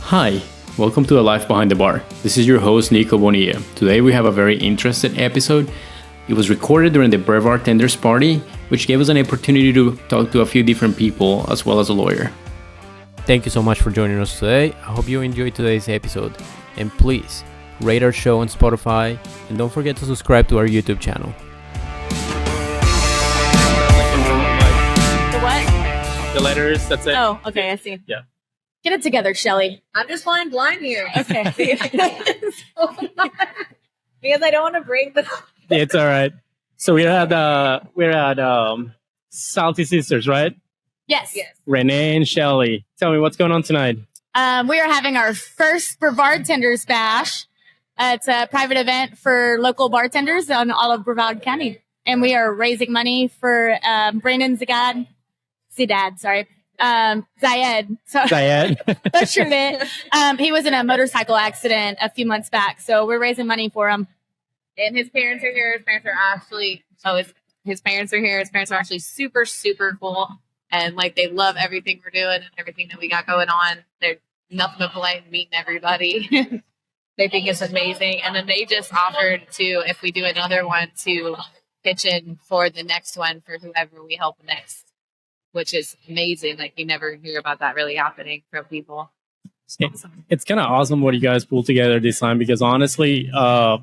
Hi, welcome to The Life Behind the Bar. This is your host, Niko. Today we have a very interesting episode. It was recorded during the Brevardtenders party, which gave us an opportunity to talk to a few different people as well as a lawyer. Thank you so much for joining us today. I hope you enjoyed today's episode. And please, rate our show on Spotify and don't forget to subscribe to our YouTube channel. The what? The letters, that's it. Oh, okay, I see. Yeah. Get it together, Shelly. I'm just flying blind here. Okay. Because I don't want to break the... It's all right. So we're at Salty Sisters, right? Yes. Renee and Shelly. Tell me what's going on tonight. We are having our first Brevardtenders bash. It's a private event for local bartenders on all of Brevard County. And we are raising money for Brandon Zayed. Zayed. Butchered it. He was in a motorcycle accident a few months back. So we're raising money for him. And his parents are here. His parents are actually... his parents are here. His parents are actually super, super cool. And, they love everything we're doing and everything that we got going on. They're nothing but polite and meeting everybody. They think it's amazing. And then they just offered to, if we do another one, to pitch in for the next one for whoever we help next, which is amazing. You never hear about that really happening from people. It's kind of awesome what you guys pulled together this time because honestly, not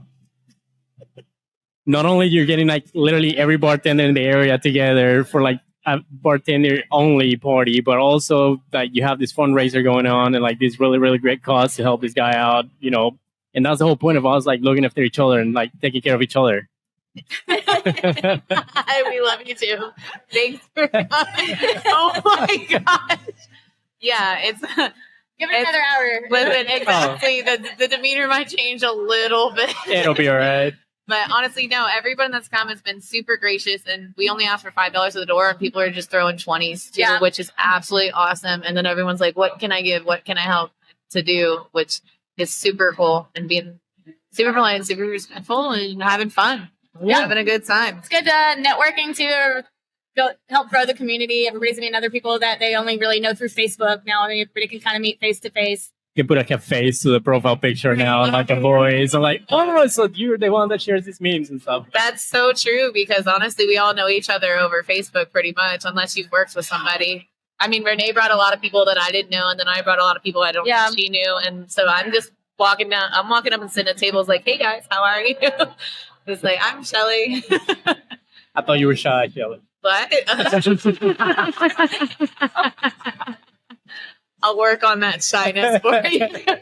only you're getting literally every bartender in the area together for a bartender only party, but also that you have this fundraiser going on and this really, really great cause to help this guy out, and that's the whole point of us looking after each other and taking care of each other. We love you too. Thanks for coming. Oh my gosh. Yeah, it's Give it another hour. Listen, exactly. The demeanor might change a little bit. It'll be all right. But honestly, no, everyone that's come has been super gracious, and we only ask for $5 at the door, and people are just throwing 20s too, which is absolutely awesome. And then everyone's like, what can I give? What can I help to do? Which is super cool, and being super polite, super respectful, and having fun. Yeah. Having a good time. It's good networking to help grow the community. Everybody's meeting other people that they only really know through Facebook. Now everybody can kind of meet face to face. You can put a face to the profile picture now, a voice. I'm oh, so you're the one that shares these memes and stuff. That's so true because honestly, we all know each other over Facebook pretty much, unless you've worked with somebody. I mean, Renee brought a lot of people that I didn't know, and then I brought a lot of people I don't know she knew. And so I'm just walking down. I'm walking up and sitting at tables hey guys, how are you? It's I'm Shelly. I thought you were shy, Shelly. What? I'll work on that shyness for you. Didn't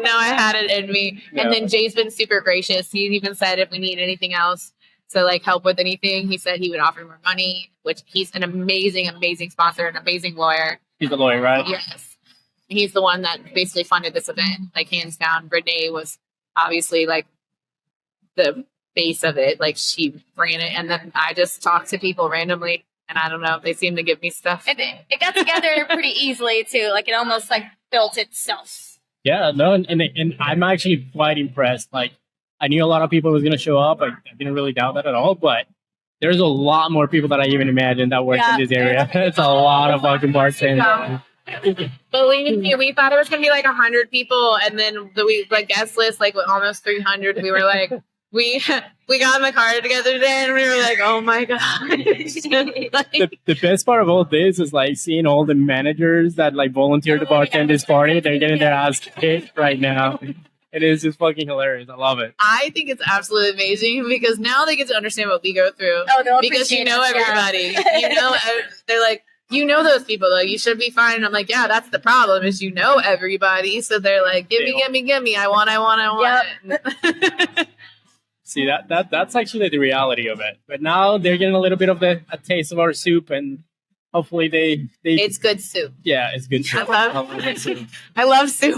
know I had it in me. No. And then Jay's been super gracious. He even said if we need anything else to help with anything, he said he would offer more money, which he's an amazing, amazing sponsor, an amazing lawyer. He's a lawyer, right? Yes. He's the one that basically funded this event, hands down. Renee was obviously the base of it. She ran it. And then I just talked to people randomly. And I don't know, they seem to give me stuff. It got together pretty easily, too. It almost, built itself. Yeah, no, and I'm actually quite impressed. I knew a lot of people was going to show up. I didn't really doubt that at all. But there's a lot more people than I even imagined that work in this area. It's a lot of fucking bartenders. Believe me, we thought it was going to be 100 people. And then the guest list, with almost 300, we were We got in the car together today and we were oh my God. The best part of all this is seeing all the managers that volunteer to bartend this party. They're getting their ass kicked right now. It is just fucking hilarious. I love it. I think it's absolutely amazing because now they get to understand what we go through. Oh, they'll because you know everybody. Yeah. They're you know those people though. You should be fine. And I'm yeah, that's the problem is you know everybody. So they're give me. I want. Yep. See, that's actually the reality of it. But now they're getting a little bit of a taste of our soup, and hopefully they It's good soup. Yeah, it's good soup. I love soup.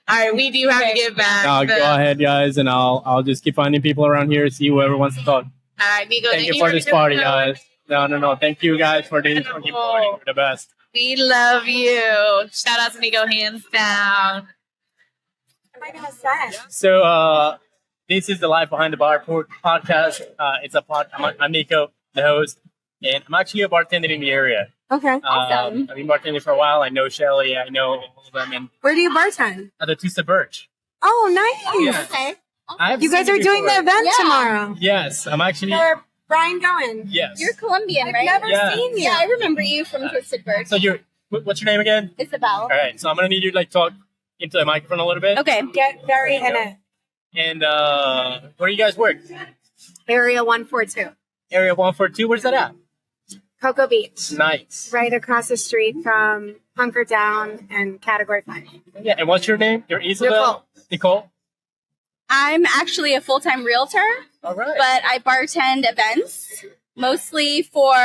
All right, we do have to get back. Go ahead, guys, and I'll just keep finding people around here, see whoever wants to talk. All right, Niko, thank you for this party, guys. No. Thank you guys for this fucking party. You're the best. We love you. Shout out to Niko, hands down. So this is the Life Behind the Bar podcast. It's a I'm Niko, the host. and I'm actually a bartender in the area. Okay. Awesome. I've been bartending for a while. I know Shelly. I know all of them, and Where do you bartend? at the Twisted Birch. Oh, nice. Yeah. Okay. I've You guys seen are doing the before. event Yeah. tomorrow. Yes, I'm actually. Where Brian going? Yes. You're Colombian, I've right? never Yeah. seen you. Yeah, I remember you from Twisted Bird. So what's your name again? Isabel. All right. So I'm gonna need you to like talk into the microphone a little bit. Okay. Get very in it. And where do you guys work? Area 142. Area 142. Where's that at? Cocoa Beach. Nice. Right across the street from Hunker Down and Category 5. Yeah. And what's your name? You're Isabel. Nicole. I'm actually a full-time realtor, All right. but I bartend events, mostly for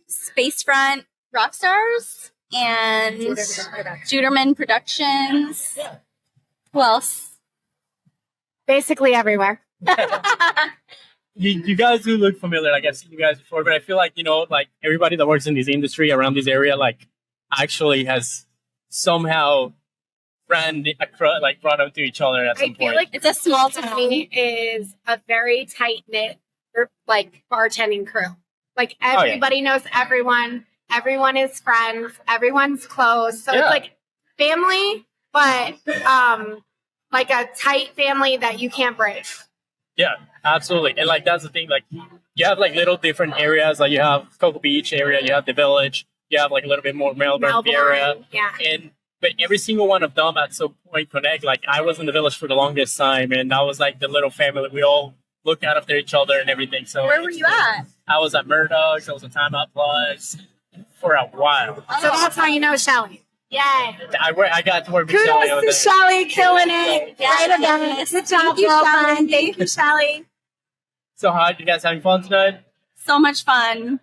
Spacefront rock stars and Juderman Productions. Yeah. Who else? Basically everywhere. You guys do look familiar. Like I've seen you guys before, but I feel like like everybody that works in this industry around this area, like actually has somehow brought them to each other at some I feel point. like It's a small town. company is a very tight-knit group, like bartending crew. Like yeah. everybody knows everyone. Everyone is friends. Everyone's close. So Yeah. it's like family, but like a tight family that you can't break. Yeah, absolutely. And like that's the thing. Like you have like little different areas. Like you have Cocoa Beach area. You have the Village. You have like a little bit more Melbourne area. Yeah. But every single one of them at some point connect. Like I was in the Village for the longest time, and that was like the little family. We all look out after each other and everything. So Where were you at? I was at Murdoch's. I was at Time Out Plus for a while. So that's how you know Shelly. Yay. I got to work with Shelly over Kudos to there. Shelly, killing it. Yes. Right about it. Good job, you, girlfriend. Shelly. Thank you, Shelly. So how you guys having fun tonight? So much fun.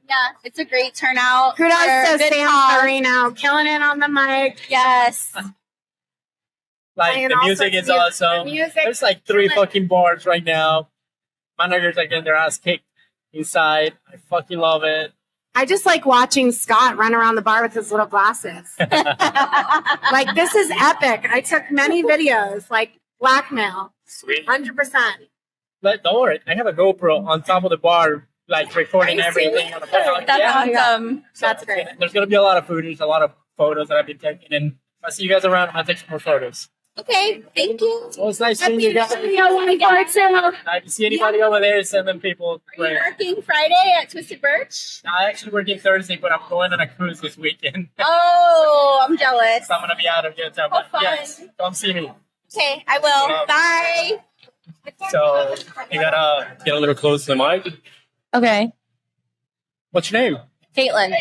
Yeah, it's a great turnout. Kudos for to good Sam cause. Marino, killing it on the mic. Yes. Like And the all music sorts is of awesome. music. There's like 3 fucking bars right now. Managers are getting their ass kicked inside. I fucking love it. I just like watching Scott run around the bar with his little glasses. Like, this is epic. I took many videos, like blackmail, Sweet. 100%. But don't worry, I have a GoPro on top of the bar, like recording Are you everything on the phone. That's Yeah. awesome. That's great. There's gonna be a lot of footage, a lot of photos that I've been taking, and if I see you guys around, I'll take some more photos. Okay, thank you. Well, it's nice seeing you guys. If you see anybody over there, send them people. Are you working Friday at Twisted Birch? I actually working Thursday, but I'm going on a cruise this weekend. Oh, I'm jealous. So I'm gonna be out of here. So, Oh, fun. yes, come see me. Okay, I will. Bye. So you gotta get a little close to the mic. Okay. What's your name? Caitlin.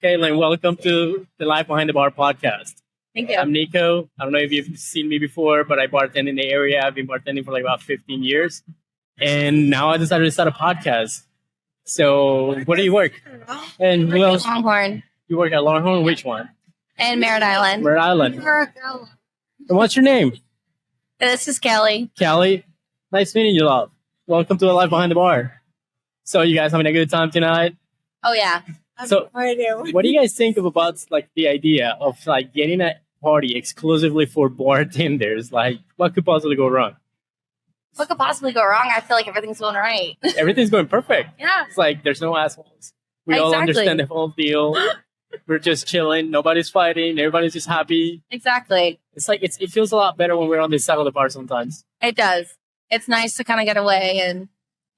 Caitlin, welcome to the Life Behind the Bar podcast. Thank you. I'm Niko. I don't know if you've seen me before, but I bartend in the area. I've been bartending for like about 15 years. And now I decided to start a podcast. So where do you work? And who else? Longhorn You work at Longhorn? Which one? and Merritt Island. Merritt Island. And what's your name? This is Kelly. Callie. Nice meeting you, love. Welcome to the Life Behind the Bar. So you guys having a good time tonight? Oh yeah. So I do. what do you guys think of about like the idea of like getting a party exclusively for bartenders? Like what could possibly go wrong? What could possibly go wrong? I feel like everything's going right. Everything's going perfect. Yeah. It's like there's no assholes. We all Exactly. understand the whole deal. We're just chilling. Nobody's fighting. Everybody's just happy. Exactly. It's like it feels a lot better when we're on this side of the bar sometimes. It does. It's nice to kind of get away and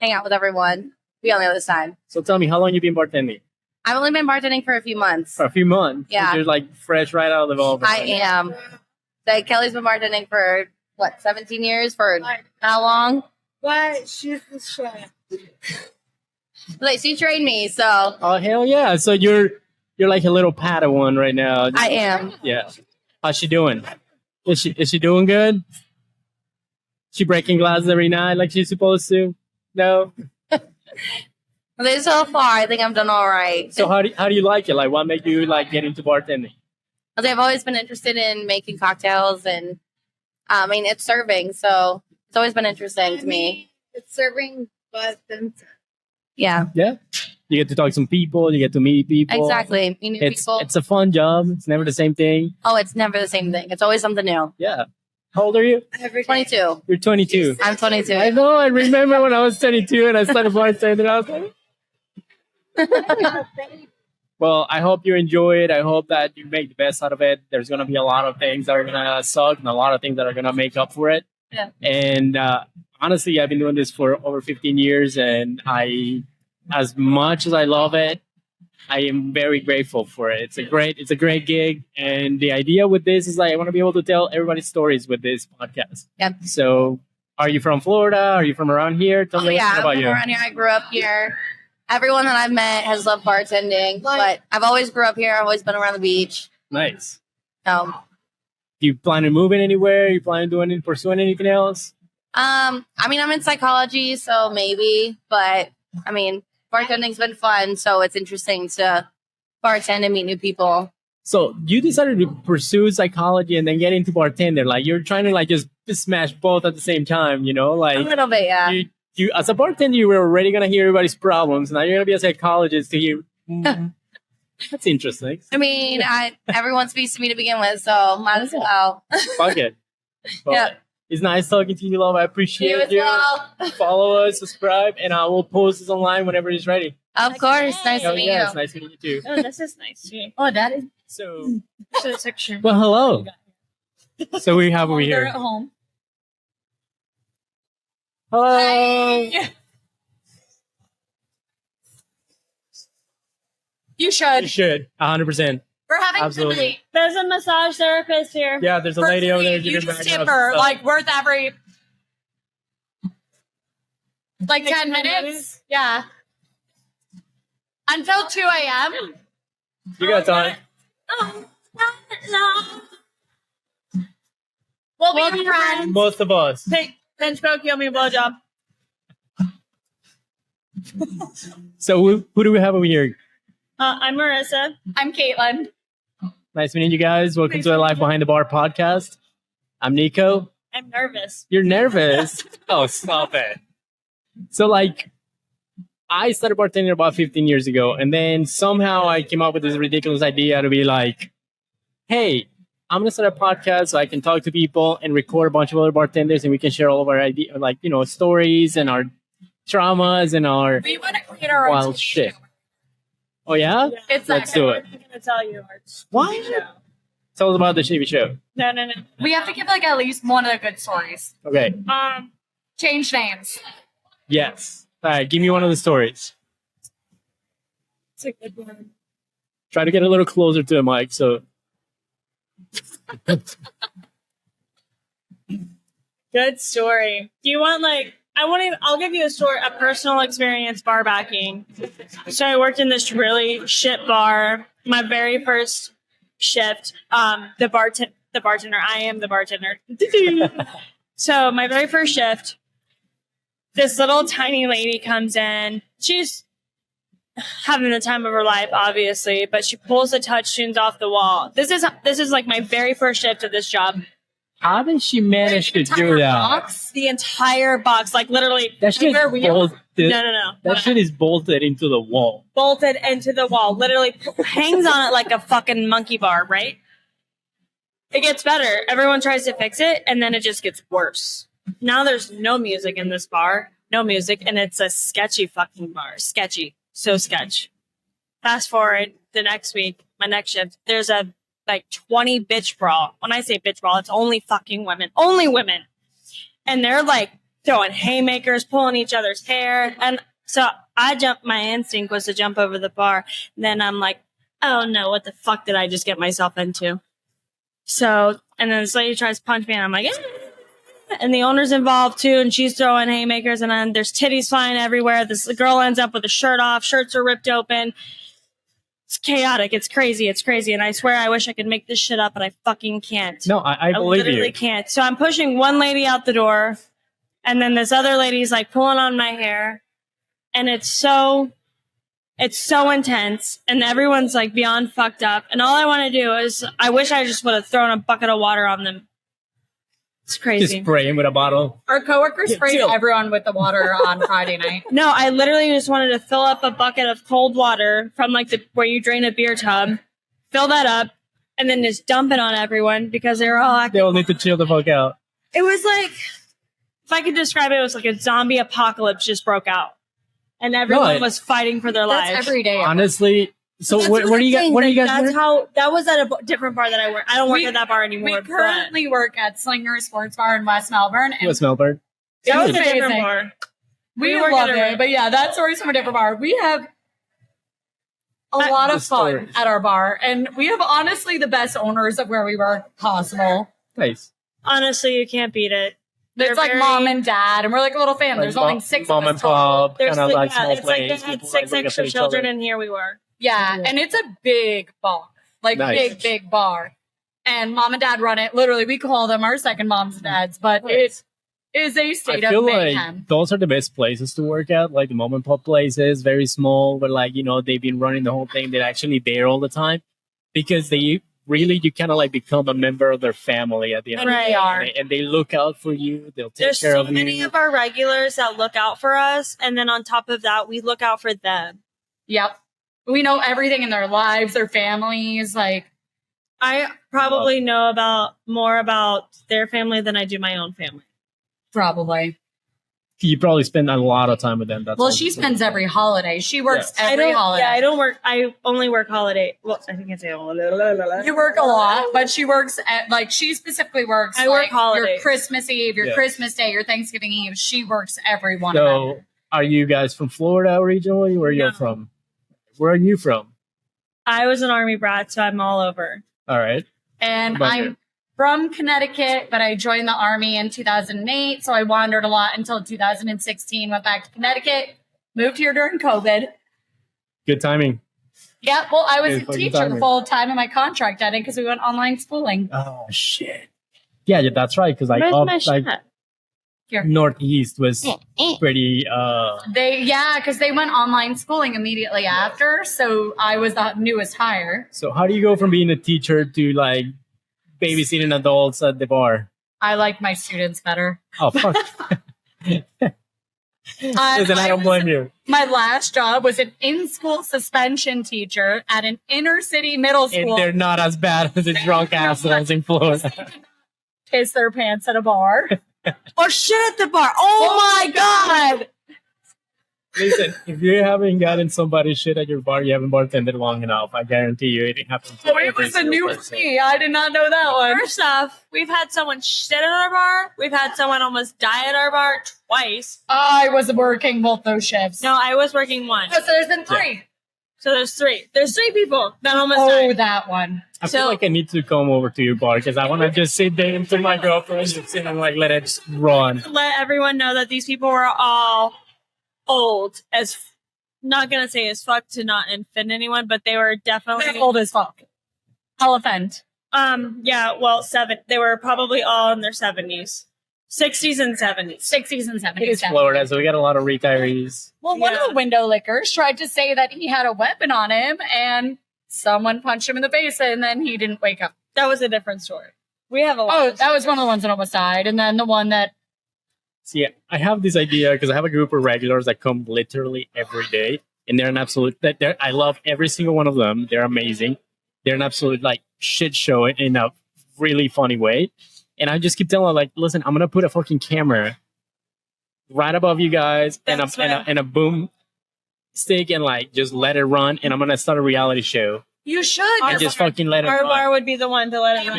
hang out with everyone. Be on the other side. So tell me, how long you been bartending? I've only been bartending for a few months. For a few months. Yeah. You're like fresh right out of the oven. I am. Like Kelly's been bartending for what, 17 years? For how long? What? She's the chef. Like she trained me, so Oh hell yeah! So you're like a little Padawan right now. I am. Yeah. How's she doing? Is she doing good? She breaking glasses every night like she's supposed to? No. So far, I think I'm done all right. So how do you like it? Like what made you like get into bartending? I've always been interested in making cocktails, and I mean it's serving, so it's always been interesting to me. It's serving, but then Yeah, Yeah. You get to talk to some people. You get to meet people. exactly. You meet people. It's a fun job. It's never the same thing. Oh, it's never the same thing. It's always something new. Yeah. How old are you? 22. You're 22. I'm 22. I know. I remember when I was 22 and I started bartending. I was like, well, I hope you enjoy it. I hope that you make the best out of it. There's going to be a lot of things that are going to suck and a lot of things that are going to make up for it. Yeah. And honestly, I've been doing this for over 15 years, and as much as I love it, I am very grateful for it. It's a great gig, and the idea with this is like I want to be able to tell everybody's stories with this podcast. Yep. So, are you from Florida? Are you from around here? Tell me I'm about from you. around here. I grew up here. Everyone that I've met has loved bartending, but I've always grew up here. I've always been around the beach. Nice. Do You plan on moving anywhere? You plan on pursuing anything else? I mean, I'm in psychology, so maybe, but I mean, bartending's been fun, so it's interesting to bartend and meet new people. So you decided to pursue psychology and then get into bartender. Like you're trying to like just smash both at the same time, you know? Like A little bit, yeah. you as a bartender, you were already gonna hear everybody's problems. Now you're gonna be a psychologist to hear. That's interesting. I mean, everyone speaks to me to begin with, so might as well. Fuck it. Well, Yeah. It's nice talking to you, love. I You appreciate as you. well. Follow us, subscribe, and I will post this online whenever it's ready. Of course. Nice to meet you. It's nice meeting you too. Oh, this is nice. Oh, that is. So, So the picture. well, hello. So we have over They're here. at home. Hello. You should. You should 100%. We're having Absolutely. There's a massage therapist here. Yeah, there's a lady over there. You giving just back tip up her stuff. like worth every Like 10 minutes? Yeah. Until 2 a.m. You got time. We'll be friends. Most of us. Pinch poke, you owe me a blowjob. So who do we have over here? I'm Marissa. I'm Caitlin. Nice meeting you guys. Welcome to the Life Behind the Bar podcast. I'm Niko. I'm nervous. You're nervous. Oh, stop it. So like, I started bartending about 15 years ago, and then somehow I came up with this ridiculous idea to be like, hey, I'm gonna start a podcast so I can talk to people and record a bunch of other bartenders, and we can share all of our ideas, like stories and our traumas and our We want to create our own wild TV shit. show. Oh yeah, It's let's do it. I'm gonna tell you. What? Tell us about the TV show. No. We have to give like at least one of the good stories. Okay. Change names. Yes. All right. Give me one of the stories. It's a good one. Try to get a little closer to the mic. So. Good story. Do you want I'll give you a story, a personal experience bar backing. So I worked in this really shit bar. My very first shift, the bartender, I am the bartender. So my very first shift, this little tiny lady comes in. She's having the time of her life, obviously, but she pulls the touch tunes off the wall. This is like my very first shift of this job. How did she manage to do that? The entire box, like literally. That shit is bolted. No. That shit is bolted into the wall. Bolted into the wall. Literally hangs on it like a fucking monkey bar, right? It gets better. Everyone tries to fix it, and then it just gets worse. Now there's no music in this bar. No music, and it's a sketchy fucking bar. Sketchy. So sketch. Fast forward the next week, my next shift, there's a 20 bitch brawl. When I say bitch brawl, it's only fucking women. Only women. And they're like throwing haymakers, pulling each other's hair. And so my instinct was to jump over the bar. And then I'm like, oh no, what the fuck did I just get myself into? So, and then this lady tries to punch me and I'm like, eh. And the owner's involved too. And she's throwing haymakers and then there's titties flying everywhere. This girl ends up with a shirt off. Shirts are ripped open. It's chaotic. It's crazy. And I swear I wish I could make this shit up, but I fucking can't. No, I believe you. literally can't. So I'm pushing one lady out the door, and then this other lady's like pulling on my hair, and it's so intense, and everyone's like beyond fucked up. And all I want to do is, I wish I just would have thrown a bucket of water on them. It's Just crazy. spray him with a bottle. Our coworkers sprayed chill. everyone with the water on Friday night. No, I literally just wanted to fill up a bucket of cold water from where you drain a beer tub, fill that up, and then just dump it on everyone because they were all acting. They all need to chill the fuck out. It was like, if I could describe it, it was like a zombie apocalypse just broke out. And everyone was fighting for their lives. That's every day. Honestly, so That's where do you guys? What do you guys? That's how. That was at a different bar that I work. I don't work at that bar anymore. We but currently work at Slinger Sports Bar in West Melbourne. And What's Melbourne? that was a amazing. different bar. We work love at a- it. But yeah, that story's from a different bar. We have a lot of fun stories. at our bar. And we have honestly the best owners of where we work possible. Nice. Honestly, you can't beat it. They're It's like very- mom and dad, and we're like a little family. There's only six mom of and us total. pop, There's kind of like small it's like place. they had people, 6 like, look extra at each children, other. and here we were. Yeah, and it's a big bar. Like Nice. big bar. And mom and dad run it. Literally, we call them our second moms and dads, but it is a state I of feel mayhem. like those are the best places to work at, like the mom and pop places, very small, but like, you know, they've been running the whole thing. They're actually there all the time because they really, you kind of like become a member of their family at the end And of the we day. are. And they look out for you. They'll take There's care so of many you. of our regulars that look out for us, and then on top of that, we look out for them. Yep. We know everything in their lives, their families. Like, I probably know more about their family than I do my own family. probably. You probably spend a lot of time with them. That's Well, all. she spends every holiday. She works I every don't. holiday. Yeah, I don't work. I only work holiday. Well, I think it's a You work a lot, but she works at, like, she specifically works. I work like, holidays. Your Christmas Eve, your Yeah. Christmas Day, your Thanksgiving Eve. She works every one of So, them. are you guys from Florida originally? Where are you No. from? Where are you from? I was an army brat, so I'm all over. All right. And About I'm you? from Connecticut, but I joined the Army in 2008. So I wandered a lot until 2016, went back to Connecticut, moved here during COVID. Good timing. Yeah, well, I was Good a fucking teacher timing. the full time, and my contract ended because we went online schooling. Oh, shit. Yeah, that's right. Because like, Where's up, my like shot? Northeast was pretty, Because they went online schooling immediately after. So I was the newest hire. so how do you go from being a teacher to like babysitting adults at the bar? I like my students better. Oh, fuck. Listen, I don't blame you. My last job was an in-school suspension teacher at an inner-city middle And school. they're not as bad as the drunk assholes in Florida. Piss their pants at a bar. Or shit at the bar. Oh my god! Listen, if you haven't gotten somebody shit at your bar, you haven't bartended long enough. I guarantee you it happens. to Oh, it every was a single new for person. me. I did not know that one. First off, we've had someone shit at our bar. We've had someone almost die at our bar twice. I was working both those shifts. No, I was working one. Oh, so there's been three. So there's three. There's three people that almost Oh, died. that one. I feel So- like I need to come over to your bar because I want to just sit there into my girlfriend and just sit and like let it run. Let everyone know that these people were all old as not gonna say as fuck to not offend anyone, but they were definitely They're old as fuck. Elephant. yeah, well, they were probably all in their 70s. 60s and 70s. 60s and 70s. It's Florida, so we got a lot of retirees. Well, one Yeah. of the window lickers tried to say that he had a weapon on him and someone punched him in the face and then he didn't wake up. That was a different story. We have a lot. Oh, that was one of the ones that almost died. And then the one that, See, I have this idea because I have a group of regulars that come literally every day, and they're an absolute. I love every single one of them. They're amazing. They're an absolute like shit show in a really funny way. And I just keep telling them like, listen, I'm gonna put a fucking camera right above you guys and That's a boom stick and like just let it run. And I'm gonna start a reality show you should. and just fucking let it Our run. bar would be the one to let it run.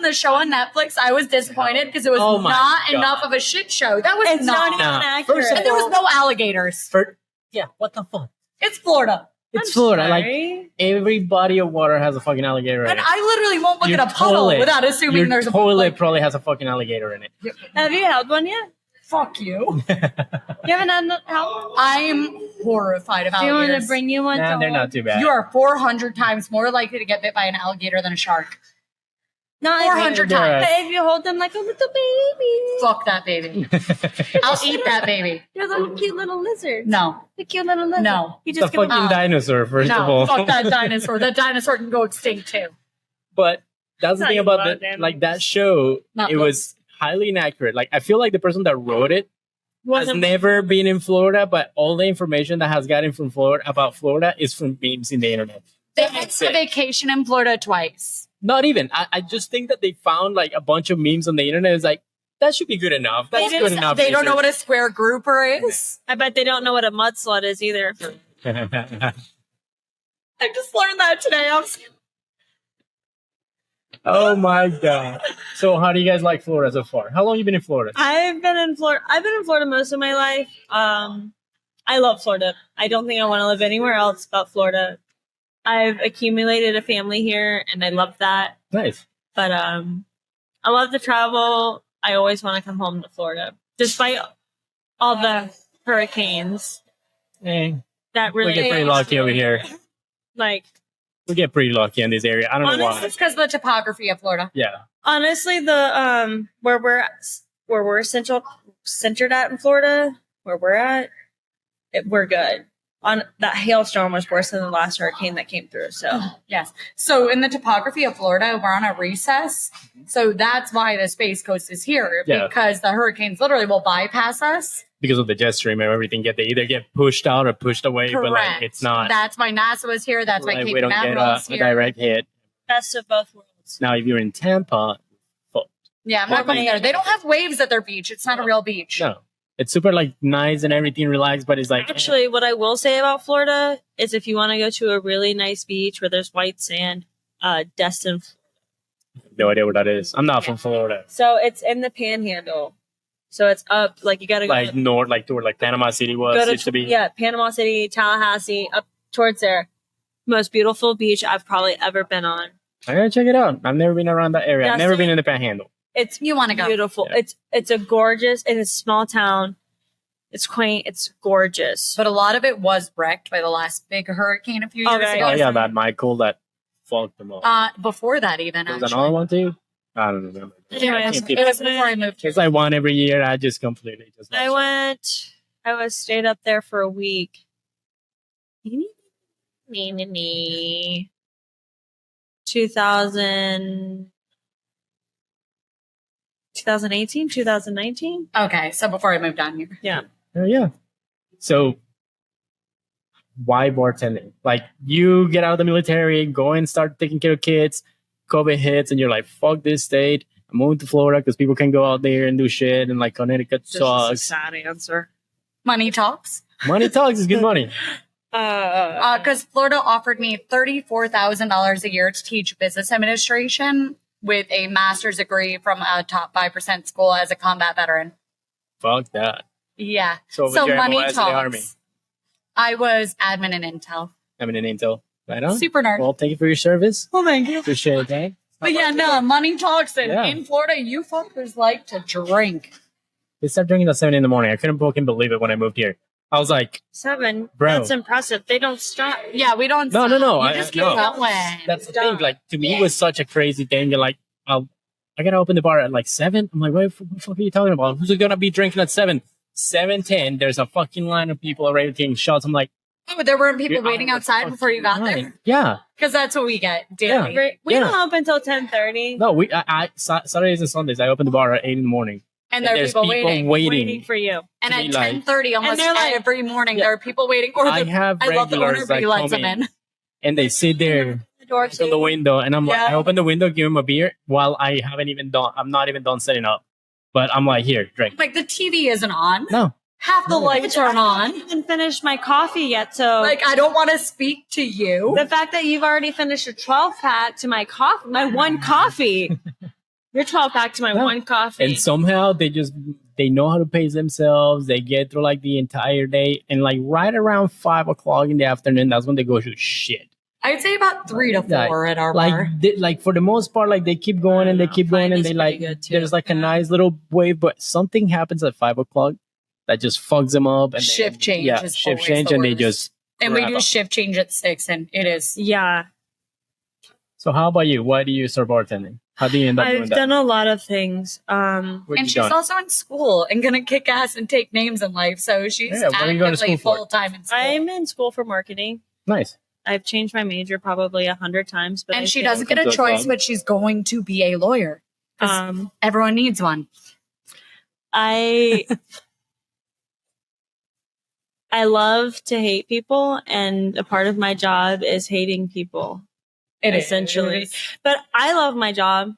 The show on Netflix, I was disappointed because it was Oh my not God. enough of a shit show. That was It's not even Nah. accurate. First of And there was no alligators. Yeah, what the fuck? It's Florida. It's Florida. Like Sorry. every body of water has a fucking alligator in And it. I literally won't look Your at a puddle toilet- without assuming Your there's a toilet probably has a fucking alligator in it. Have you held one yet? Fuck you. You haven't had no help? I'm horrified of Do you want alligators. to bring you one? Nah, to they're hold? not too bad. You are 400 times more likely to get bit by an alligator than a shark. No, 400 They're times. But if you hold them like a little baby, Fuck that baby. I'll eat that baby. you're a little cute little lizard. No. The cute little lizard. No. You It's a just give fucking dinosaur, first of No. all. Fuck that dinosaur. That dinosaur can go extinct too. But that's the Not thing even about about the, animals. like that show. Not it those. was highly inaccurate. Like I feel like the person that wrote it has wasn't never been in Florida, but all the information that has gotten from Florida about Florida is from memes in the internet. They went That's to it. vacation in Florida twice. Not even. I just think that they found like a bunch of memes on the internet. It's like, that should be good enough. That's good enough. They don't know what a square grouper is. I bet they don't know what a mud slut is either. I just learned that today. Oh my god. So how do you guys like Florida so far? How long you been in Florida? I've been in Florida most of my life. I love Florida. I don't think I want to live anywhere else but Florida. I've accumulated a family here and I love that. Nice. But I love to travel. I always want to come home to Florida. Despite all the hurricanes Hey, that we really get pretty lucky over here. like We get pretty lucky in this area. I don't know why. It's because of the topography of Florida. Yeah. honestly the where we're centered at in Florida, where we're at, we're good. On that hailstorm was worse than the last hurricane that came through. So Yes. So in the topography of Florida, we're on a recess. So that's why the Space Coast is here. Yeah. Because the hurricanes literally will bypass us. Because of the jet stream and everything, they either get pushed out or pushed away, but like it's not. That's why NASA was here. That's why like, Cape we don't get Canaveral is a here. direct hit. best of both worlds. Now, if you're in Tampa, Yeah, I'm not going there. They don't have waves at their beach. It's not a real beach. no, it's super like nice and everything relaxed, but it's like Actually, what I will say about Florida is if you want to go to a really nice beach where there's white sand, Destin. no idea what that is. I'm not from Florida. So it's in the Panhandle. So it's up, like you got to go Like north, like toward like Panama City was used to be. Yeah, Panama City, Tallahassee, up towards there. Most beautiful beach I've probably ever been on. I gotta check it out. I've never been around that area. I've never Dusty- been in the Panhandle. It's You want to go. beautiful. Yeah. It's a gorgeous, it's a small town. It's quaint. It's gorgeous. But a lot of it was wrecked by the last big hurricane a few years Okay. ago. Oh yeah, that Michael that fucked them up. Before that even, There was actually. another one too. I don't remember. Anyways, Can't keep- It was before I moved here. It's like one every year. I just completely just. I was stayed up there for a week. 2018, 2019. Okay, so before I moved down here. Oh yeah. So why bartending? Like you get out of the military, go and start taking care of kids. COVID hits, and you're like, "Fuck this state." I'm moving to Florida because people can go out there and do shit, and like Connecticut This is a sucks. sad answer. Money talks. Money talks is good money. Because Florida offered me $34,000 a year to teach business administration with a master's degree from a top 5% school as a combat veteran. Fuck that. Yeah. So, So your money MOS in the army. talks. I was admin and intel. I mean, an intel. Right on. Super nerd. Well, thank you for your service. Well, thank you. Appreciate it, eh? But yeah, no, money talks. And Yeah. in Florida, you fuckers like to drink. They started drinking at 7 in the morning. I couldn't fucking believe it when I moved here. I was like, 7. Bro. That's impressive. They don't stop. Yeah, we don't. No, no, no, You I- just no. keep going. that's the thing. Like, to me, it was such a crazy thing. You're like, I gotta open the bar at like 7. I'm like, what the fuck are you talking about? Who's gonna be drinking at 7? 7:10. There's a fucking line of people already taking shots. I'm like, Oh, but there weren't people you're waiting out of outside the before you got fucking there. line. Yeah. Because that's what we get daily. Yeah. We Yeah. don't open until 10:30. No, Saturdays and Sundays, I open the bar at 8 in the morning. And there are there's people waiting. Waiting for you. And to at be like- 10:30, almost they're like- every morning, Yeah. there are people waiting. Or I the, have I love the owner, regulars but that he lets come them in. and they sit there The door from the window, and I'm like, Yeah. I open the window, give him a beer while I haven't even done. I'm not even done setting up, but I'm like, here, drink. Like the TV isn't on. No, Half the lights aren't I on. haven't even finished my coffee yet, so Like I don't want to speak to you. the fact that you've already finished a 12 pack to my coffee, my one coffee. Your 12 pack to my No. one coffee. and somehow they know how to pace themselves. They get through like the entire day, and like right around 5 o'clock in the afternoon, that's when they go to shit. I'd say about 3 to 4 at our Like, bar. like for the most part, like they keep going and they keep going, Mine and is they pretty like good, too. there's like a nice little wave, but something happens at 5 o'clock that just fucks them up. And Shift change yeah, is shift always change, the and they worst. just. And we crap do up. shift change at 6, and it is. yeah, So how about you? Why do you start bartending? How do you end up doing I've that? done a lot of things. What And you she's done? also in school and gonna kick ass and take names in life. So she's Yeah, what are you going to actively school for? full time in school. I'm in school for marketing. Nice. I've changed my major probably 100 times, but and I she still- doesn't get a That's choice, fun. but she's going to be a lawyer. 'Cause everyone needs one. I love to hate people, and a part of my job is hating people. It is. Essentially. But I love my job.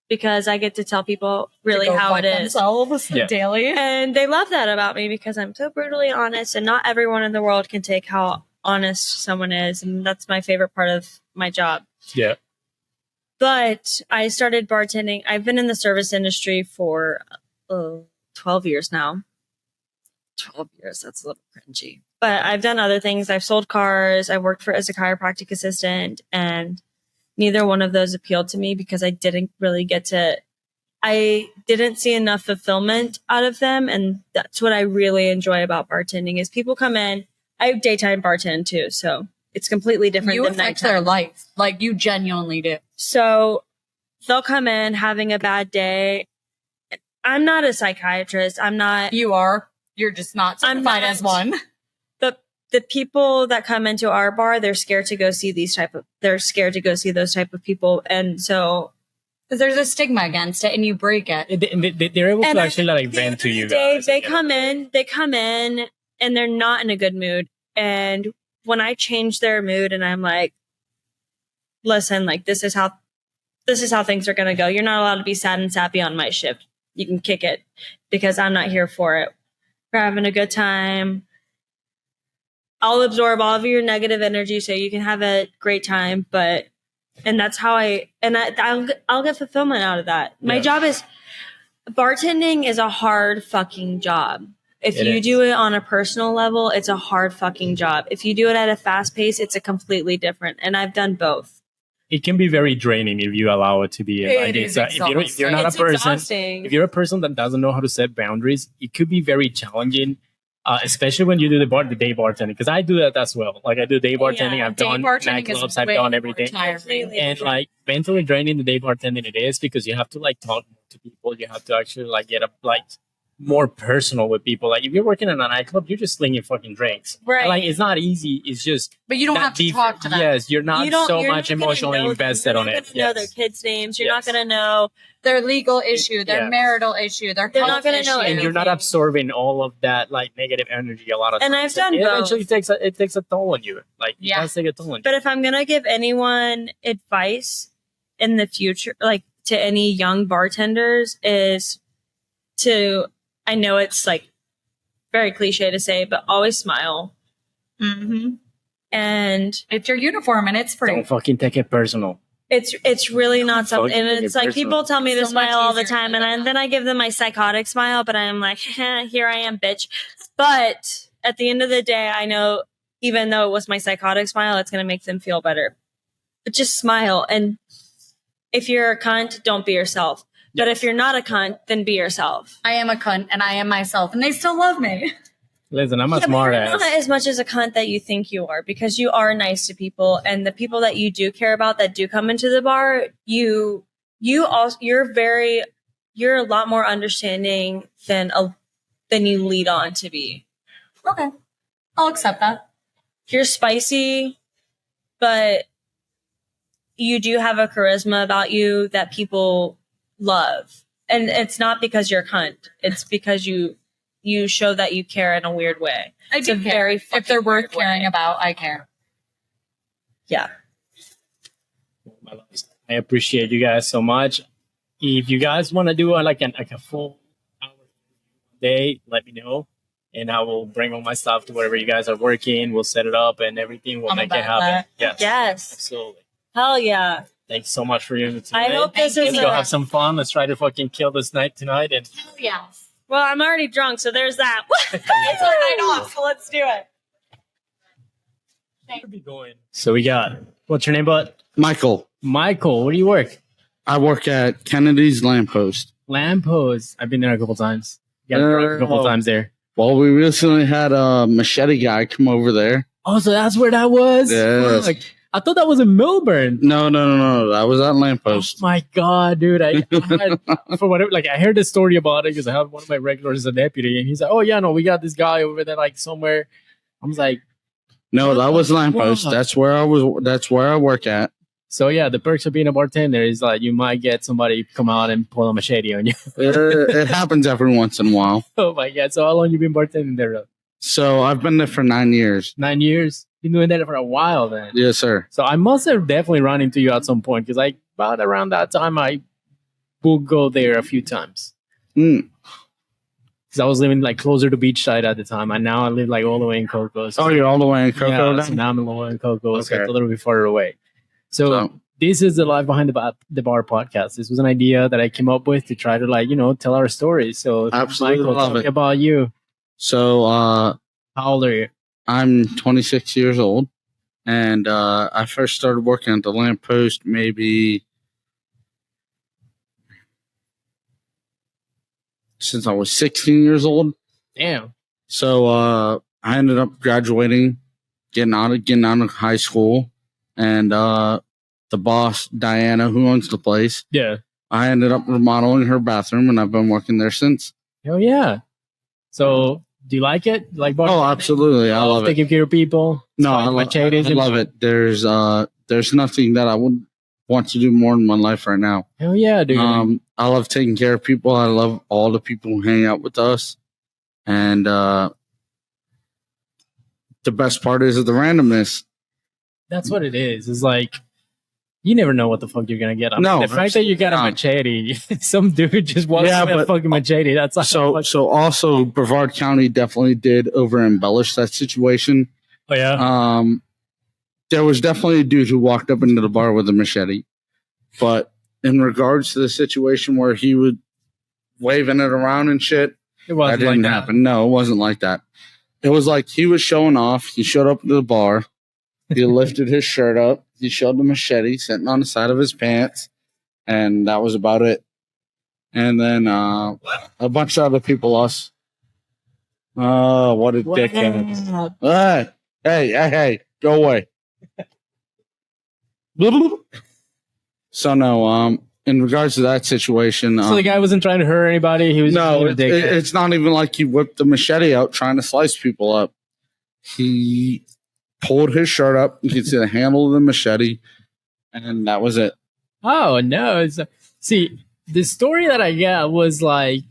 because I get to tell people really how it is. Themselves daily. And they love that about me because I'm so brutally honest, and not everyone in the world can take how honest someone is. And that's my favorite part of my job. Yeah. But I started bartending. I've been in the service industry for 12 years now. 12 years, that's a little cringy. But I've done other things. I've sold cars. I worked as a chiropractic assistant, and neither one of those appealed to me because I didn't see enough fulfillment out of them. And that's what I really enjoy about bartending is people come in. I have daytime bartend too, so it's completely different than affect nighttime. their life. Like you genuinely do. So they'll come in having a bad day. I'm not a psychiatrist. I'm not. You are. You're just not certified as one. The people that come into our bar, they're scared to go see those type of people. And so Because there's a stigma against it and you break it. They're able to actually like vent to you guys. They come in and they're not in a good mood. And when I change their mood and I'm like, listen, like this is how things are going to go. You're not allowed to be sad and sappy on my shift. You can kick it because I'm not here for it. We're having a good time. I'll absorb all of your negative energy so you can have a great time. And that's how I'll get fulfillment out of that. My job is bartending is a hard fucking job. If you do it on a personal level, it's a hard fucking job. If you do it at a fast pace, it's a completely different. And I've done both. It can be very draining if you allow it to be. If you're not a person, if you're a person that doesn't know how to set boundaries, it could be very challenging. Especially when you do the day bartending, because I do that as well. Like I do day bartending, I've done nightclubs, I've done everything, and like mentally draining the day bartending it is because you have to like talk to people. You have to actually like get more personal with people. Like if you're working in a nightclub, you're just slinging fucking drinks. Right. And, like it's not easy. It's just. But you don't have to talk to them. Yes, you're not you're much not emotionally invested on it. You're not going to know their kids' names. You're not going to know their legal issue, their marital issue, they're not going to know. And you're not absorbing all of that like negative energy a lot of times. And I've done both. Eventually it takes a toll on you. Like it does take a toll on you. But if I'm going to give anyone advice in the future, like to any young bartenders, is to, I know it's like very cliche to say, but always smile. Mm-hmm. And it's your uniform and it's free. Don't fucking take it personal. It's really not something. And it's like personal. people tell me to So smile all the much time, easier. and then I give them my psychotic smile, but I'm like, here I am, bitch. But at the end of the day, I know even though it was my psychotic smile, it's going to make them feel better. But just smile. And if you're a cunt, don't be yourself. But if you're not a cunt, then be yourself. I am a cunt and I am myself and they still love me. Listen, I'm a smart You're ass. not as much as a cunt that you think you are, because you are nice to people, and the people that you do care about that do come into the bar, you're a lot more understanding than you lead on to be. Okay. I'll accept that. You're spicy, but you do have a charisma about you that people love. And it's not because you're a cunt. It's because you show that you care in a weird way. It's a very if they're worth caring about, I care. Yeah. I appreciate you guys so much. If you guys want to do a full hour day, let me know, and I will bring all my stuff to wherever you guys are working. We'll set it up and everything. We'll make it happen. Yes. Absolutely. Hell yeah. Thanks so much for you. I hope this is Let's go have some fun. Let's try to fucking kill this night tonight. And Yeah. well, I'm already drunk, so there's that. It's our night off, so let's do it. so we got, what's your name, bud? Michael, Michael, where do you work? I work at Kennedy's Lamppost. Lamppost. I've been there a couple times. Got drunk a couple times there. Well, we recently had a machete guy come over there. Oh, so that's where that was? Yes. Fuck. I thought that was in Melbourne. No. That was at Oh Lamppost. my god, dude! I for whatever, like I heard the story about it because I have one of my regulars as a deputy, and he's like, "Oh yeah, no, we got this guy over there, like somewhere." I was like, No, that was Lamppost. Fuck. That's where I work at. "So yeah, the perks of being a bartender is like you might get somebody come out and pull a machete on you." It happens every once in a while. Oh my god! So how long you been bartending there? So I've been there for 9 years. 9 years. Been doing that for a while, then. Yes, sir. So I must have definitely run into you at some point because like about around that time I would go there a few times. Mm. Because I was living like closer to beachside at the time, and now I live like all the way in Cocoa. So, Oh, you're all the way in Cocoa yeah, now? so now I'm all the way in Cocoa, so Okay. it's a little bit farther away. So this is the Life Behind the Bar podcast. This was an idea that I came up with to try to tell our stories. So Absolutely Michael, love tell me it. about you. So How old are you? I'm 26 years old, and I first started working at the Lamppost maybe since I was 16 years old. Damn. So I ended up graduating, getting out of high school, and the boss, Diana, who owns the place, Yeah. I ended up remodeling her bathroom, and I've been working there since. Oh yeah. So do you like it? Like Oh, absolutely. I love it. taking care of people. No, Like I machetes and love it. There's nothing that I would want to do more in my life right now. Hell yeah, dude. I love taking care of people. I love all the people who hang out with us. And the best part is the randomness. That's what it is. It's like you never know what the fuck you're gonna get. No, the fact that you got a machete, some dude just walks with a fucking machete. That's like So also Brevard County definitely did over embellish that situation. Oh yeah. There was definitely a dude who walked up into the bar with a machete, but in regards to the situation where he was waving it around and shit, It wasn't that didn't like happen. No, it wasn't like that. It was like he was showing off. He showed up to the bar. He lifted his shirt up. He showed the machete sitting on the side of his pants, and that was about it. And then a bunch of other people, us. Oh, what a dickhead. Hey, go away. So, no, in regards to that situation. So the guy wasn't trying to hurt anybody. He was No, just being a dickhead. it's not even like he whipped the machete out trying to slice people up. He pulled his shirt up. You could see the handle of the machete, and that was it. Oh no! See, the story that I got was like,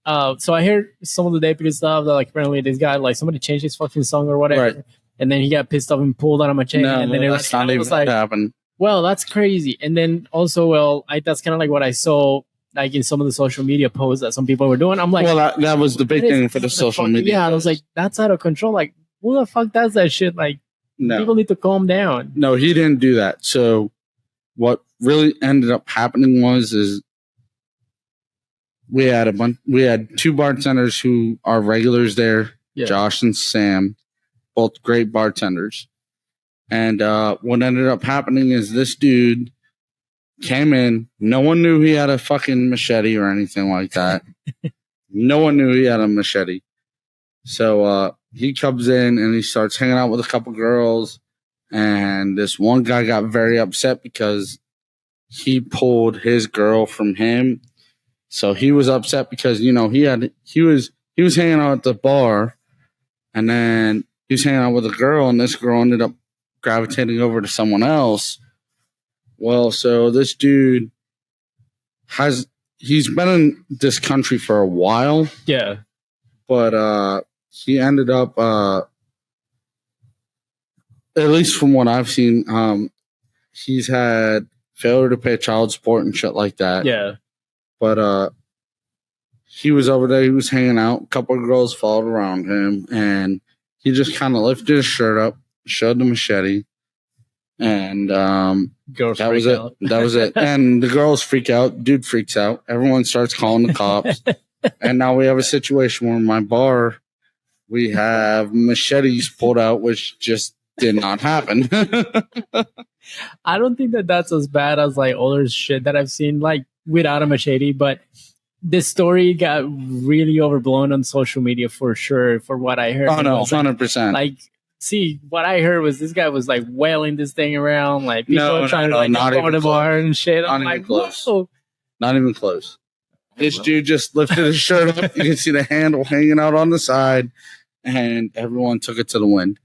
so I heard some of the deputy stuff that like apparently this guy like somebody changed his fucking song or whatever, Right. and then he got pissed off and pulled out a machete, No, and then it that's not even was like, what happened. well, that's crazy. And then also, that's kind of like what I saw like in some of the social media posts that some people were doing. I'm like, Well, that was the big that is thing for the social media. Yeah, I was like, that's out of control. Like, who the fuck does that shit? Like, people need to calm down. No, he didn't do that. So what really ended up happening is we had two bartenders who are regulars there, Yeah. Josh and Sam, both great bartenders. And what ended up happening is this dude came in. No one knew he had a fucking machete or anything like that. No one knew he had a machete. So he comes in and he starts hanging out with a couple girls. And this one guy got very upset because he pulled his girl from him. So he was upset because, he was hanging out at the bar, and then he was hanging out with a girl, and this girl ended up gravitating over to someone else. Well, so this dude he's been in this country for a while. Yeah. But he ended up at least from what I've seen, he's had failure to pay child support and shit like that. Yeah. But he was over there, he was hanging out, a couple of girls followed around him, and he just kind of lifted his shirt up, showed the machete, and Girls that was freak it. out. That was it. And the girls freak out, dude freaks out, everyone starts calling the cops, and now we have a situation where in my bar, we have machetes pulled out, which just did not happen. I don't think that's as bad as like other shit that I've seen like without a machete, but this story got really overblown on social media for sure. For what I heard, Oh no, It was, like, 100%. Like, see, what I heard was this guy was like wailing this thing around, like people trying to like not go even to the bar and shit. Not I'm even like, close. whoa. Not even close. This dude just lifted his shirt up. You can see the handle hanging out on the side, and everyone took it to the wind.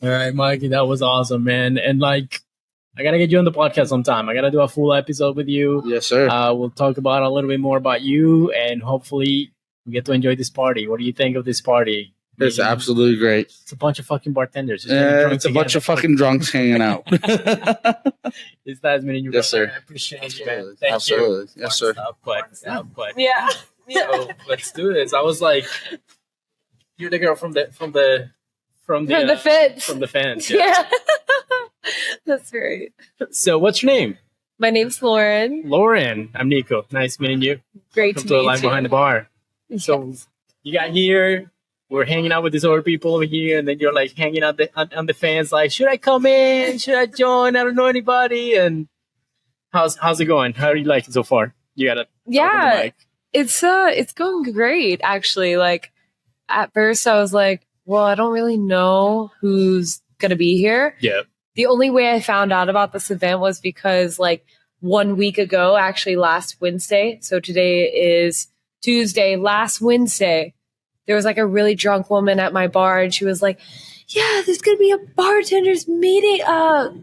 All right, Mikey, that was awesome, man. And like, I gotta get you on the podcast sometime. I gotta do a full episode with you. Yes, sir. We'll talk about a little bit more about you, and hopefully we get to enjoy this party. What do you think of this party? It's absolutely great. It's a bunch of fucking bartenders. Just getting drunk It's a bunch of fucking drunks hanging out. It's nice meeting you. Yes, brother. sir. I appreciate you, man. Thank Absolutely. you. Yes, sir. But Yeah. so let's do this. I was like, you're the girl from the fence. from the fence. Yeah. That's right. So what's your name? My name's Lauren. Lauren. I'm Niko. Nice meeting you. Great Welcome to to meet Live you. Behind the Bar. So you got here. We're hanging out with these other people over here, and then you're like hanging out on the fence. Like, should I come in? Should I join? I don't know anybody. And how's it going? How do you like it so far? You got to Yeah, it's going great actually. Like at first I was like, well, I don't really know who's gonna be here. Yeah. The only way I found out about this event was because like 1 week ago, actually last Wednesday. So today is Tuesday. Last Wednesday, there was like a really drunk woman at my bar, and she was like, "Yeah, there's gonna be a bartenders meeting,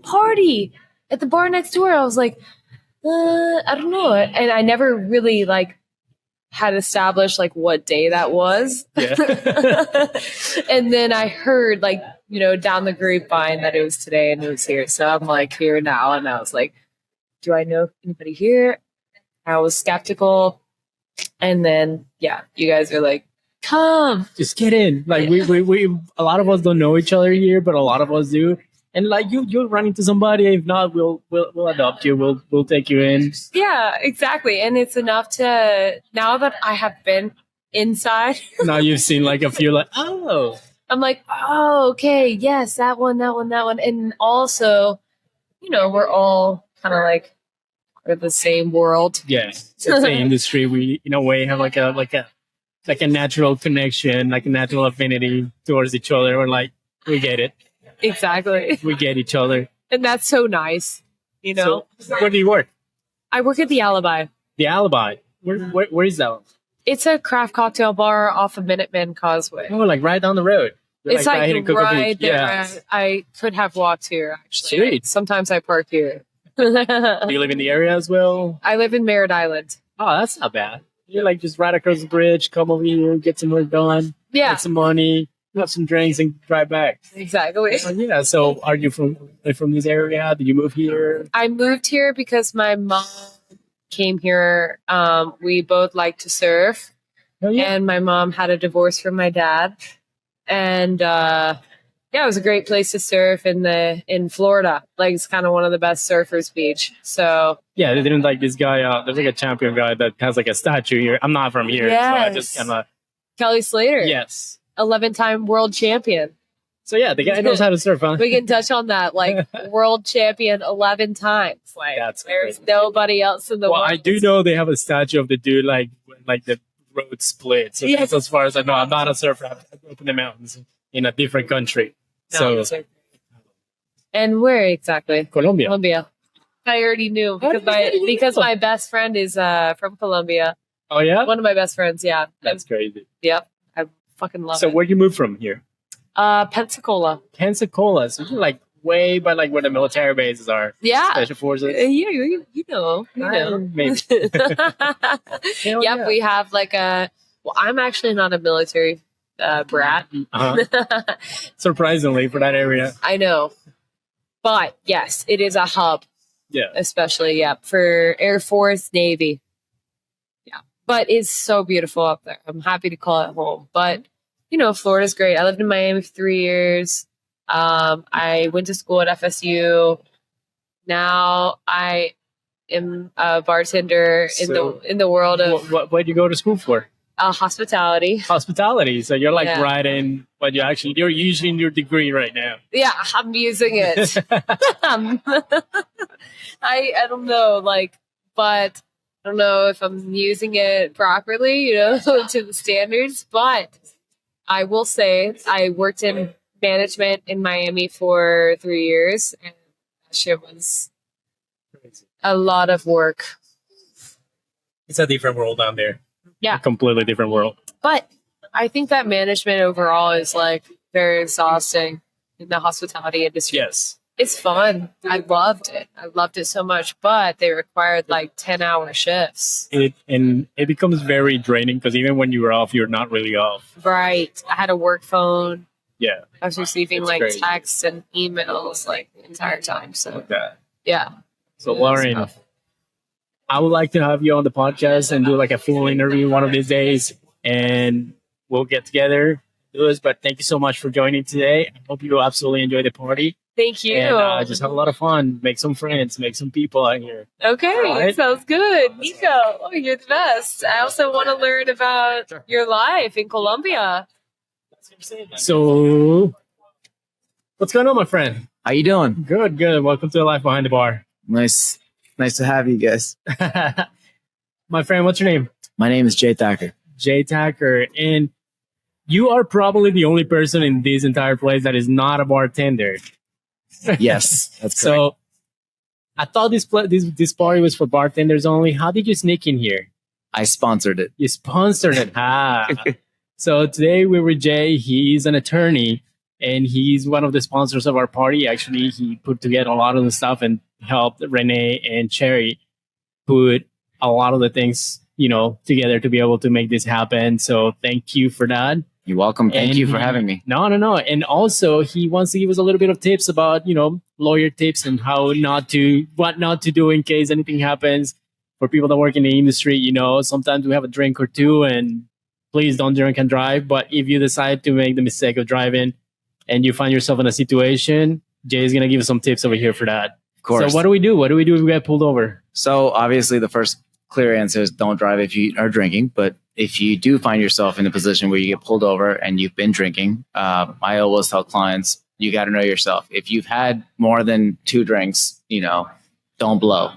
party at the bar next door." I was like, I don't know, and I never really like had established like what day that was. Yeah. And then I heard like, down the grapevine that it was today and it was here. So I'm like here now. And I was like, do I know anybody here? I was skeptical. And then, yeah, you guys are like, come. Just get in. Like we a lot of us don't know each other here, but a lot of us do. And like you'll run into somebody. If not, we'll adopt you. We'll take you in. Yeah, exactly. And it's enough to, now that I have been inside. Now you've seen like a few like, oh. I'm like, oh, okay, yes, that one. And also, we're all kind of like, we're the same world. Yeah. It's the same industry. We in a way have like a natural connection, like a natural affinity towards each other. We're like, we get it. Exactly. We get each other. And that's so nice, So where do you work? I work at the Alibi. The Alibi. Where is that one? It's a craft cocktail bar off of Minuteman Causeway. Oh, like right down the road. It's right like here in Cocoa right Beach. there. Yeah. I could have walked here, actually. Sweet. Sometimes I park here. Do you live in the area as well? I live in Merritt Island. Oh, that's not bad. You're like just right across the bridge, come over here, get some work done, Yeah, get some money, have some drinks, and drive back. exactly. Oh, yeah. So, are you from this area? Did you move here? I moved here because my mom came here. We both like to surf. Oh, yeah. And my mom had a divorce from my dad. And it was a great place to surf in Florida. Like it's kind of one of the best surfers beach. So Yeah, they didn't like this guy. There's like a champion guy that has like a statue here. I'm not from here, so I just Yes. kind of Kelly Slater, yes. 11-time world champion. So yeah, the guy knows how to surf, huh? We can touch on that. Like world champion 11 times. Like That's there's crazy. nobody else in the Well, world. I do know they have a statue of the dude like the road split. So Yes. that's as far as I know. I'm not a surfer. I grew up in the mountains in a different country. No, So and where exactly? Colombia. Colombia. I already knew because my best friend is from Colombia. Oh yeah, One of my best friends, yeah. that's crazy. Yep. I fucking love So it. where you moved from here? Pensacola. Pensacola. So you're like way by like where the military bases are. Yeah. Special forces. Yeah, you know. Maybe. Hell Yep, yeah. we have like well, I'm actually not a military brat. Uh-huh. Surprisingly for that area. I know. But yes, it is a hub, Yeah. especially, for Air Force, Navy. Yeah. But it's so beautiful up there. I'm happy to call it home. But, Florida's great. I lived in Miami for 3 years. I went to school at FSU. Now I am a bartender So, in the world of What did you go to school for? hospitality. Hospitality. So you're like Yeah. right in what you're using your degree right now. Yeah, I'm using it. I don't know, but I don't know if I'm using it properly, to the standards. But I will say I worked in management in Miami for 3 years, and that shit was a lot of work. It's a different world down there. Yeah. A completely different world. But I think that management overall is like very exhausting in the hospitality industry. Yes. It's fun. I loved it. I loved it so much, but they required like 10-hour shifts. It becomes very draining because even when you're off, you're not really off. Right. I had a work phone. Yeah. I was receiving It's like crazy. texts and emails like the entire time. So Yeah. yeah. So Lauren, I would like to have you on the podcast and do like a full interview one of these days, and we'll get together, do this. But thank you so much for joining today. I hope you absolutely enjoy the party. Thank you. And just have a lot of fun. Make some friends. Make some people out here. Okay, Right. sounds good. Niko, oh, you're the best. I also want to learn about your life in Colombia. So, what's going on, my friend? How you doing? Good, good. Welcome to the Life Behind the Bar. Nice to have you guys. My friend, what's your name? My name is Jay Thacker. Jay Tacker. And you are probably the only person in this entire place that is not a bartender. Yes, that's correct. So, I thought this party was for bartenders only. How did you sneak in here? I sponsored it. You sponsored it. So today we're with Jay. He's an attorney, and he's one of the sponsors of our party. Actually, he put together a lot of the stuff and helped Renee and Cherry put a lot of the things, together to be able to make this happen. So thank you for that. You're welcome. Thank you for having me. No. And also, he wants to give us a little bit of tips about, lawyer tips and what not to do in case anything happens. For people that work in the industry, sometimes we have a drink or two, and please don't drink and drive. But if you decide to make the mistake of driving and you find yourself in a situation, Jay is going to give us some tips over here for that. Of course. So what do we do? What do we do if we get pulled over? So obviously the first clear answer is don't drive if you are drinking. But if you do find yourself in a position where you get pulled over and you've been drinking, I always tell clients, you got to know yourself. If you've had more than 2 drinks, don't blow.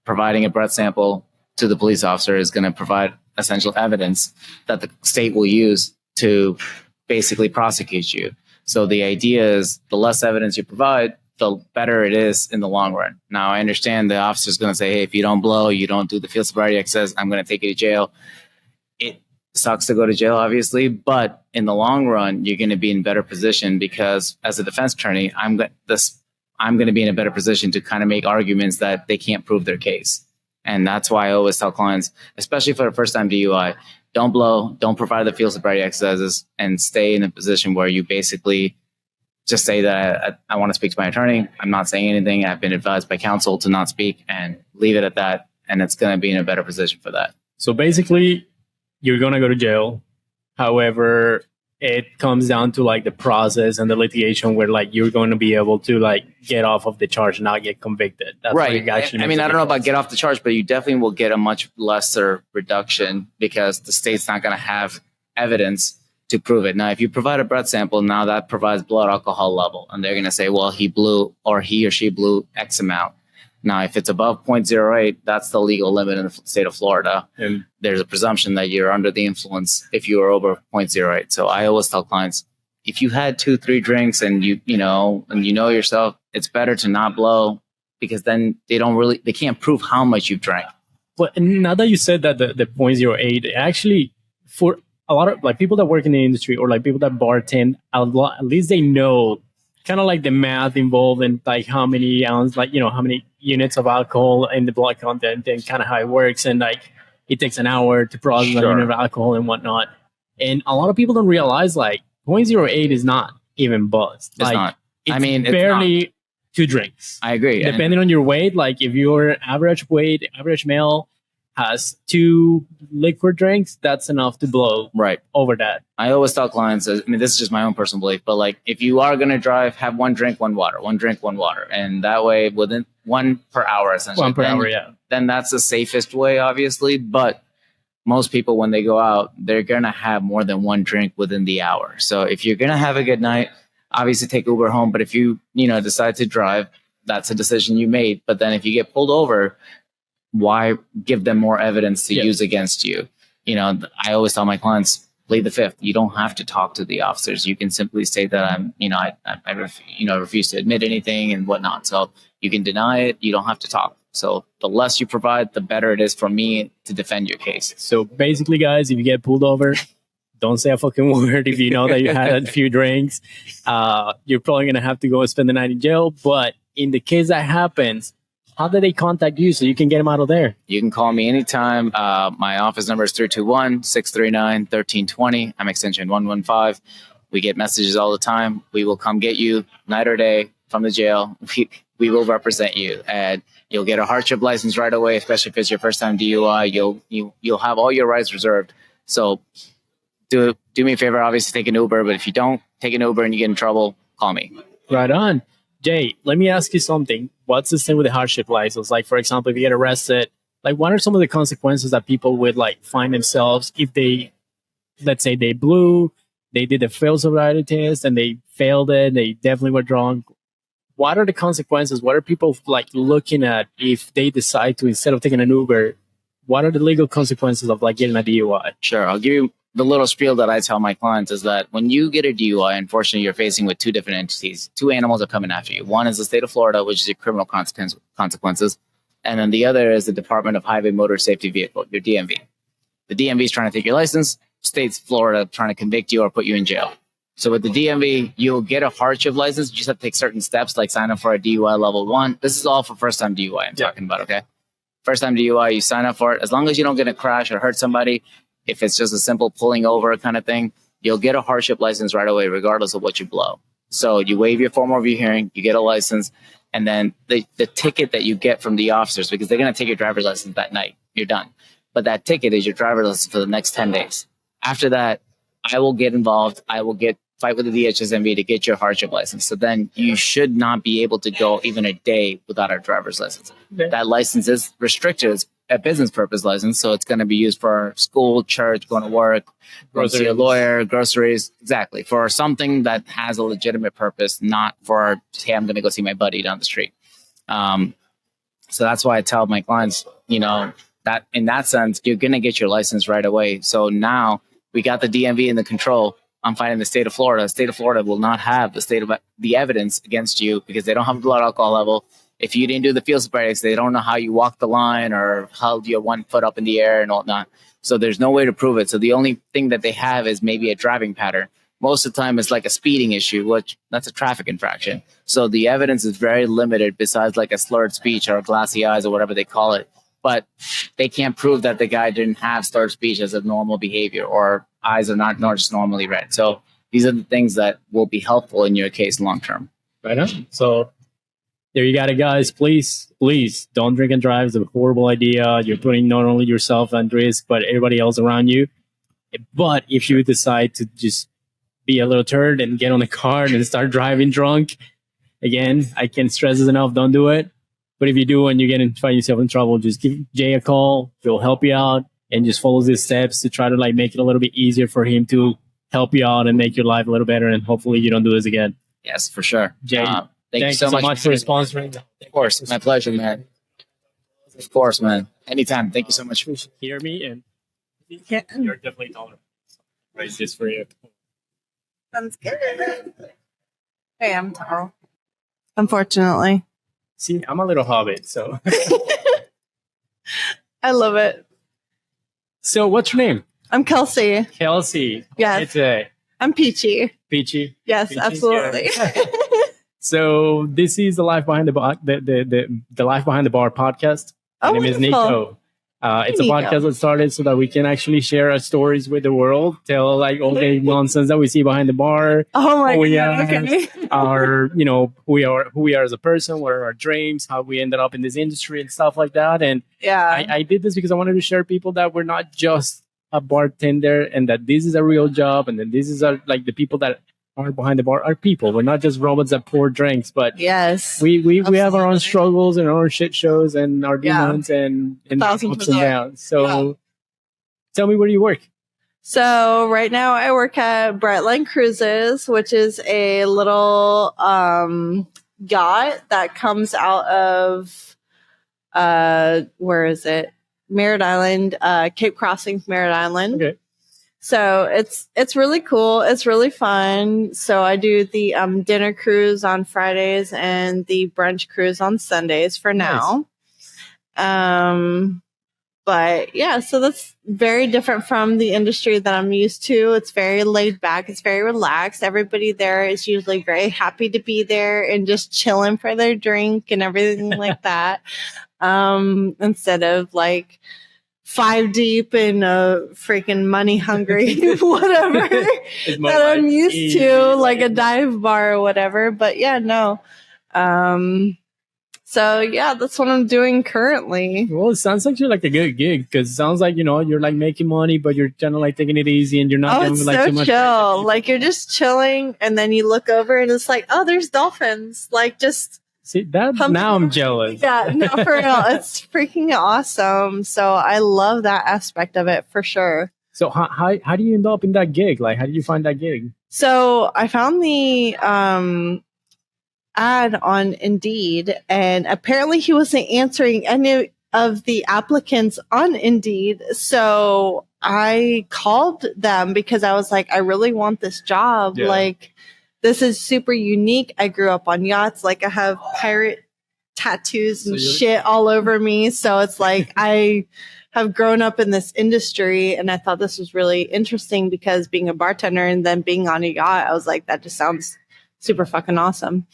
Providing a breath sample to the police officer is going to provide essential evidence that the state will use to basically prosecute you. So the idea is the less evidence you provide, the better it is in the long run. Now, I understand the officer's going to say, hey, if you don't blow, you don't do the field sobriety exercise, I'm going to take you to jail. It sucks to go to jail, obviously, but in the long run, you're going to be in better position because as a defense attorney, I'm going to be in a better position to kind of make arguments that they can't prove their case. And that's why I always tell clients, especially for a first-time DUI, don't blow, don't provide the field sobriety exercises, and stay in a position where you basically just say that I want to speak to my attorney. I'm not saying anything. I've been advised by counsel to not speak, and leave it at that. And it's going to be in a better position for that. So basically, you're going to go to jail. However, it comes down to like the process and the litigation where like you're going to be able to like get off of the charge and not get convicted. That's right. I don't know about get off the charge, but you definitely will get a much lesser reduction because the state's not going to have evidence to prove it. Now, if you provide a breath sample, now that provides blood alcohol level, and they're going to say, well, he or she blew X amount. Now, if it's above 0.08, that's the legal limit in the state of Florida. And there's a presumption that you're under the influence if you are over 0.08. So I always tell clients, if you had 2-3 drinks and you know yourself, it's better to not blow because then they can't prove how much you've drank. But now that you said that the 0.08, actually for a lot of like people that work in the industry or like people that bartend, at least they know kind of like the math involved in like how many ounces, like, how many units of alcohol in the blood content and kind of how it works. And like, it takes an hour to process a unit of alcohol and whatnot. And a lot of people don't realize like 0.08 is not even buzzed. It's not. It's barely 2 drinks. I agree. Depending on your weight, like if your average male has 2 liquid drinks, that's enough to blow over that. I always tell clients, this is just my own personal belief, but like if you are going to drive, have 1 drink, 1 water, 1 drink, 1 water. And that way within 1 per hour, essentially. 1 per hour, yeah. Then that's the safest way, obviously. But most people, when they go out, they're going to have more than 1 drink within the hour. So if you're going to have a good night, obviously take Uber home. But if you, decide to drive, that's a decision you made. But then if you get pulled over, why give them more evidence to use against you? I always tell my clients, plead the fifth. You don't have to talk to the officers. You can simply say that I refuse to admit anything and whatnot. So you can deny it. You don't have to talk. So the less you provide, the better it is for me to defend your case. So basically, guys, if you get pulled over, don't say a fucking word. If you know that you had a few drinks, you're probably going to have to go and spend the night in jail. But in the case that happens, how do they contact you so you can get them out of there? You can call me anytime. My office number is 321-639-1320. I'm extension 115. We get messages all the time. We will come get you night or day from the jail. We will represent you, and you'll get a hardship license right away, especially if it's your first time DUI. You'll have all your rights reserved. So do me a favor, obviously take an Uber, but if you don't take an Uber and you get in trouble, call me. Right on. Jay, let me ask you something. What's the thing with the hardship license? Like, for example, if you get arrested, like, what are some of the consequences that people would like find themselves if they, let's say they blew, they did a failed sobriety test and they failed it, they definitely were drunk. What are the consequences? What are people like looking at if they decide to, instead of taking an Uber, what are the legal consequences of like getting a DUI? Sure. I'll give you the little spiel that I tell my clients is that when you get a DUI, unfortunately, you're facing with two different entities. Two animals are coming after you. One is the state of Florida, which is your criminal consequences. And then the other is the Department of Highway Motor Safety Vehicle, your DMV. The DMV is trying to take your license. State's Florida trying to convict you or put you in jail. So with the DMV, you'll get a hardship license. You just have to take certain steps, like sign up for a DUI level 1. This is all for first-time DUI I'm talking about, okay? First-time DUI, you sign up for it. As long as you don't get in a crash or hurt somebody, if it's just a simple pulling over kind of thing, you'll get a hardship license right away, regardless of what you blow. So you waive your formal review hearing, you get a license, and then the ticket that you get from the officers, because they're going to take your driver's license that night, you're done. But that ticket is your driver's license for the next 10 days. After that, I will get involved. I will fight with the DHSMV to get your hardship license. So then you should not be able to go even a day without a driver's license. Okay. That license is restricted. It's a business purpose license. So it's going to be used for school, church, going to work, going to see a lawyer, groceries. Exactly. For something that has a legitimate purpose, not for, hey, I'm going to go see my buddy down the street. So that's why I tell my clients, that in that sense, you're going to get your license right away. So now we got the DMV in the control. I'm fighting the state of Florida. The state of Florida will not have the evidence against you because they don't have a blood alcohol level. If you didn't do the field sobriety, they don't know how you walked the line or held your 1 foot up in the air and whatnot. So there's no way to prove it. So the only thing that they have is maybe a driving pattern. Most of the time it's like a speeding issue, which that's a traffic infraction. So the evidence is very limited besides like a slurred speech or glassy eyes or whatever they call it. But they can't prove that the guy didn't have slurred speech as a normal behavior or eyes are not just normally red. So these are the things that will be helpful in your case long term. Right on. So there you got it, guys. Please don't drink and drive. It's a horrible idea. You're putting not only yourself at risk, but everybody else around you. But if you decide to just be a little turd and get on the car and start driving drunk, again, I can't stress this enough. Don't do it. But if you do and you find yourself in trouble, just give Jay a call. He'll help you out and just follow these steps to try to like make it a little bit easier for him to help you out and make your life a little better. And hopefully you don't do this again. Yes, for sure. Jay, thank you so much for sponsoring. Of course. My pleasure, man. Of course, man. Anytime. Thank you so much. Hear me and you're definitely tolerant. Right, just for you. Sounds good. Hey, I'm Taro. Unfortunately. See, I'm a little hobbit, so. I love it. So, what's your name? I'm Kelsey. Kelsey. Yes. I'm Peachy. Peachy. Yes, Peachy? absolutely. Yeah. So, this is the Life Behind the Bar, the Life Behind the Bar podcast. My name is Niko. It's a podcast that started so that we can actually share our stories with the world, tell like all the nonsense that we see behind the bar. Oh my God! Okay. Our, who we are as a person, what are our dreams, how we ended up in this industry and stuff like that. And yeah, I did this because I wanted to share people that we're not just a bartender and that this is a real job, and then this is like the people that are behind the bar are people. We're not just robots that pour drinks, but yes, we have our own struggles and our own shit shows and our demons and ups and downs. So tell me, where do you work? So right now I work at Brevardtenders Cruises, which is a little yacht that comes out of where is it? Merritt Island, Cape Crossings, Merritt Island. Okay. So it's really cool. It's really fun. So I do the dinner cruise on Fridays and the brunch cruise on Sundays for now. Nice. But yeah, so that's very different from the industry that I'm used to. It's very laid back. It's very relaxed. Everybody there is usually very happy to be there and just chilling for their drink and everything like that. Instead of like 5 deep and freaking money hungry, whatever that I'm used to, like a dive bar or whatever. But yeah, no. So yeah, that's what I'm doing currently. Well, it sounds like you're like a good gig because it sounds like, you're like making money, but you're kind of like taking it easy and you're not doing It's like so too much. chill. Like you're just chilling and then you look over and it's like, oh, there's dolphins. Like just See that now I'm jealous. Yeah, no, for real. It's freaking awesome. So I love that aspect of it for sure. So how do you end up in that gig? Like, how did you find that gig? So I found the ad on Indeed, and apparently he wasn't answering any of the applicants on Indeed. So I called them because I was like, I really want this job. Yeah. Like, this is super unique. I grew up on yachts. Like, I have pirate tattoos and shit all over me. So it's like I have grown up in this industry, and I thought this was really interesting because being a bartender and then being on a yacht, I was like, that just sounds super fucking awesome.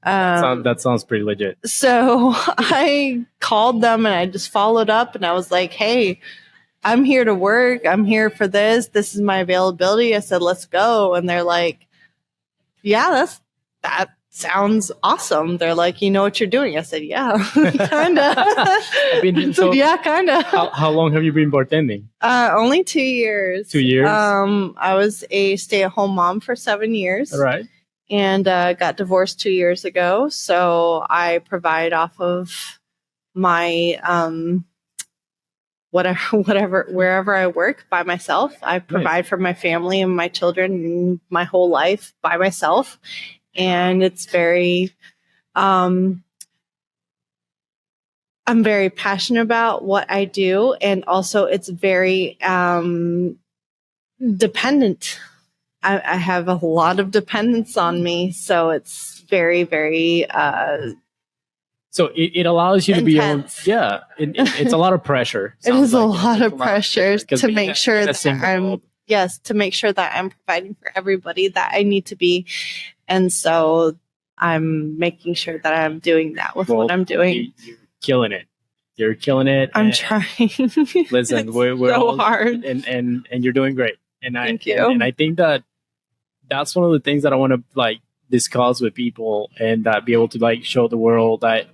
That sounds pretty legit. So I called them and I just followed up and I was like, hey, I'm here to work. I'm here for this. This is my availability. I said, let's go. And they're like, yeah, that sounds awesome. They're like, you know what you're doing? I said, yeah, kind of. So, yeah, kind of. How long have you been bartending? Only 2 years. 2 years? I was a stay-at-home mom for 7 years. All right. And got divorced 2 years ago. So I provide off of my wherever I work by myself. I provide for my family and my children and my whole life by myself. And it's very I'm very passionate about what I do, and also it's very dependent. I have a lot of dependence on me, so it's very, very so it allows you intense. to be able, it's a lot of pressure. It is a lot of pressure to make sure that I'm providing for everybody that I need to be. And so I'm making sure that I'm doing that with what I'm doing. You're killing it. You're killing it. I'm trying. Listen, we're so all hard. And you're doing great. And Thank you. And I think that's one of the things that I want to like discuss with people and be able to like show the world that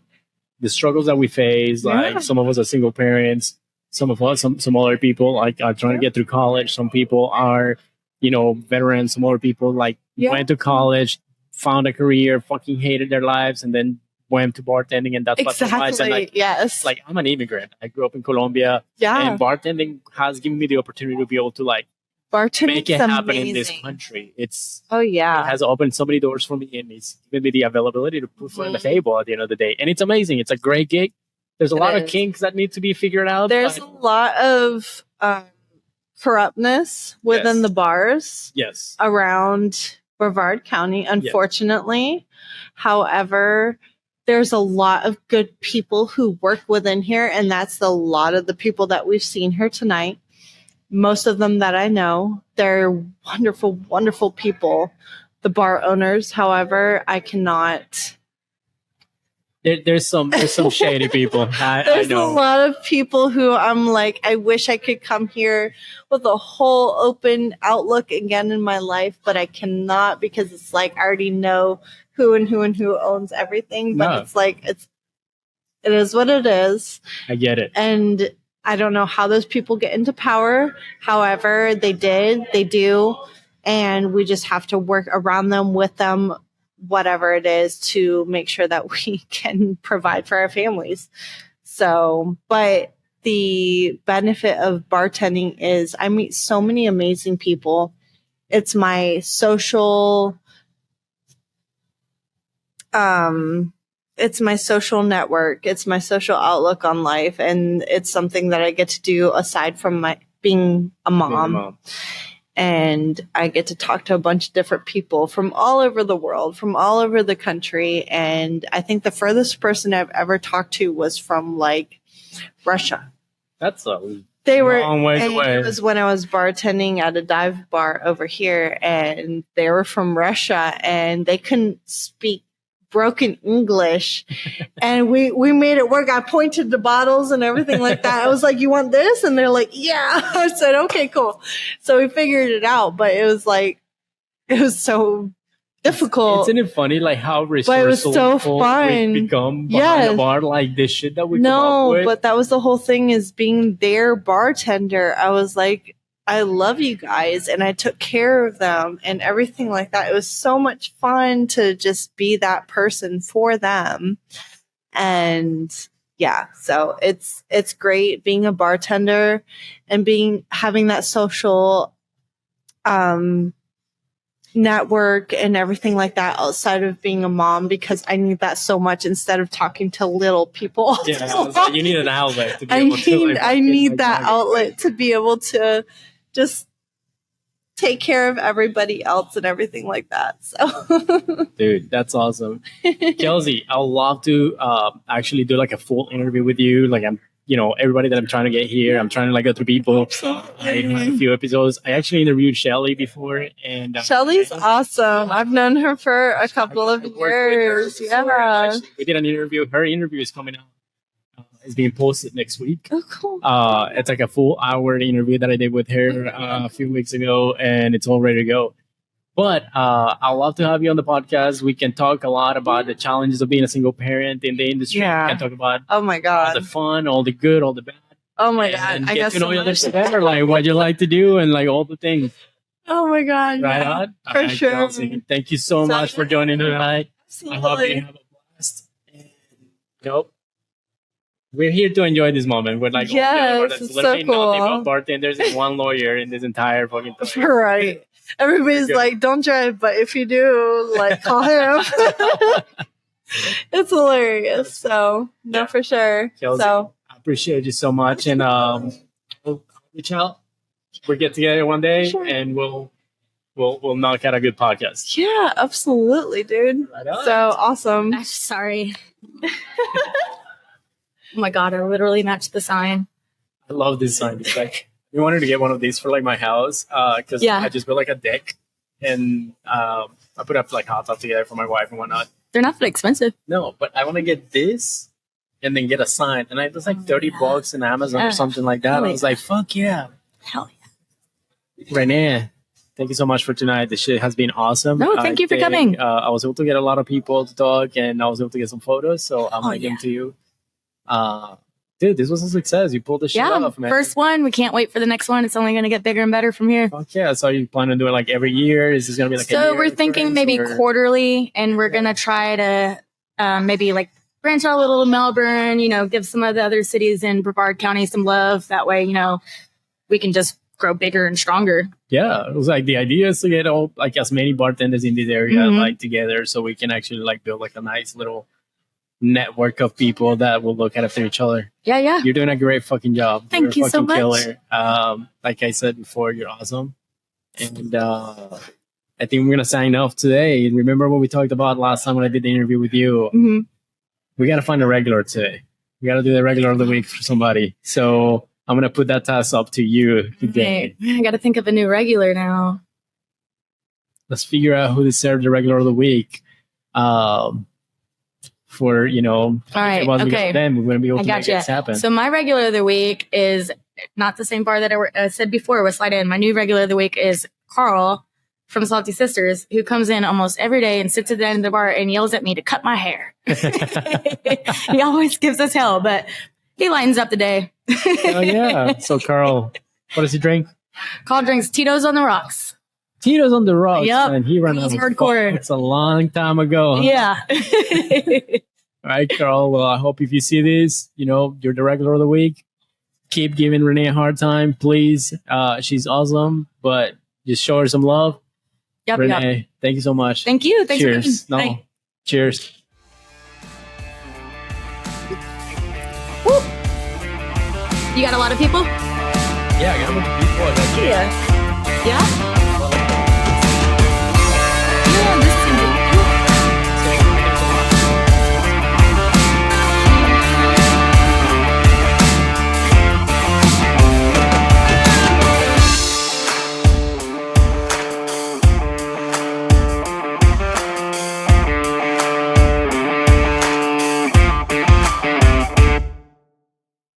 the struggles that we face, like some of us are single parents, some of us, some other people like are trying to get through college. Some people are, veterans. Some other people like went to college, found a career, fucking hated their lives, and then went to bartending, and that's what provides. And like, yes, like I'm an immigrant. I grew up in Colombia, and bartending has given me the opportunity to be able to like make it happen in this country. It has opened so many doors for me, and it's given me the availability to put food on the table at the end of the day. And it's amazing. It's a great gig. There's a lot of kinks that need to be figured out. There's a lot of corruptness within the bars. Yes. Around Brevard County, unfortunately. Yes. However, there's a lot of good people who work within here, and that's a lot of the people that we've seen here tonight. Most of them that I know, they're wonderful, wonderful people. The bar owners, however, I cannot. There's some shady people. There's I know. A lot of people who I'm like, I wish I could come here with a whole open outlook again in my life, but I cannot because it's like I already know who owns everything. But it's like it is what it is. I get it. And I don't know how those people get into power. However, they do. And we just have to work around them, with them, whatever it is, to make sure that we can provide for our families. So, but the benefit of bartending is I meet so many amazing people. It's my social, it's my social network. It's my social outlook on life. And it's something that I get to do aside from being a mom. And I get to talk to a bunch of different people from all over the world, from all over the country. And I think the furthest person I've ever talked to was from like Russia. That's a They were. long ways and away. It was when I was bartending at a dive bar over here, and they were from Russia, and they couldn't speak broken English, and we made it work. I pointed the bottles and everything like that. I was like, "You want this?" And they're like, "Yeah." I said, "Okay, cool." So we figured it out, but it was so difficult. Isn't it funny, like how But it was so fun. we become behind Yes. the bar, like this shit that we come No, up with. but that was the whole thing, is being their bartender. I was like, I love you guys, and I took care of them and everything like that. It was so much fun to just be that person for them. And yeah, so it's great being a bartender and having that social network and everything like that outside of being a mom, because I need that so much instead of talking to little people. Yeah, you need an outlet to be I able to. need Like, I need like, that like- outlet to be able to just take care of everybody else and everything like that. So Dude, that's awesome. Kelsey, I would love to actually do like a full interview with you. Like everybody that I'm trying to get here, I'm trying to like go through people. I had a few episodes. I actually interviewed Shelly before, and Shelly's awesome. I've known her for a couple of years. Yeah. Actually, we did an interview. Her interview is coming out. It's being posted next week. Oh, cool. It's like a full hour interview that I did with her a few weeks ago, and it's all ready to go. But I'd love to have you on the podcast. We can talk a lot about the challenges of being a single parent in the industry. Yeah. We can talk about Oh my all god. the fun, all the good, all the bad. Oh my god. And I get guess to know so each other much. better, like what you like to do and like all the things. Oh my god. Right yeah. on? For All right, sure. Kelsey, thank you so much for joining tonight. I hope you have a blast. And, we're here to enjoy this moment. We're like, Yes, there's it's literally so cool. nothing but bartenders and one lawyer in this entire fucking thing. Right. Everybody's Good. like, don't drive, but if you do, like, call him. It's hilarious. So, no, Yeah. for sure. Kelsey, So, I appreciate you so much. And we'll reach out. We'll get together one day Sure. and we'll knock out a good podcast. yeah, absolutely, dude. Right on. So awesome. Gosh, sorry. Oh my god, I literally matched the sign. I love this sign. It's like, we wanted to get one of these for like my house because Yeah. I just built like a deck and I put up like hot tub together for my wife and whatnot. They're not that expensive. No, but I want to get this and then get a sign. And it was like $30 in Amazon or something like that. Hell I was like, fuck yeah. Hell yeah. Renee, thank you so much for tonight. The shit has been awesome. No, thank you for coming. I was able to get a lot of people to talk and I was able to get some photos. So I'm going to give them to you. Dude, this was a success. You pulled the shit Yeah, off, man. first one. We can't wait for the next one. It's only going to get bigger and better from here. Fuck yeah. So you plan on doing like every year? Is this going to be like a So year we're thinking occurrence, maybe or- quarterly, and we're going to try to maybe like branch out a little to Melbourne, give some of the other cities in Brevard County some love. That way, we can just grow bigger and stronger. Yeah, it was like the idea is to get all like as many bartenders in this area Mhm. like together so we can actually like build like a nice little network of people that will look after each other. Yeah, yeah. You're doing a great fucking job. Thank You're you a so fucking much. killer. Like I said before, you're awesome. And I think we're gonna sign off today. And remember what we talked about last time when I did the interview with you? hmm We gotta find a regular today. We gotta do the regular of the week for somebody. So I'm gonna put that task up to you today. I got to think of a new regular now. Let's figure out who deserves the regular of the week. For All right, okay. Then we're gonna be able I to make gotcha. this happen. So my regular of the week is not the same bar that I said before with Slide In. My new regular of the week is Carl from Salty Sisters, who comes in almost every day and sits at the end of the bar and yells at me to cut my hair. He always gives us hell, but he lightens up the day. Oh yeah. So Carl, what does he drink? Carl drinks Tito's on the rocks. Tito's on the rocks. Yep. And he ran He's out of hardcore. It's a long time ago. Huh? Yeah. All right, Carl. Well, I hope if you see this, you're the regular of the week. Keep giving Renee a hard time, please. She's awesome, but just show her some love. Yep, Renee, yep. thank you so much. Thank you. Thanks Cheers. for coming. Bye. Cheers. You got a lot of people? Yeah, I got a people. Yeah. Yeah?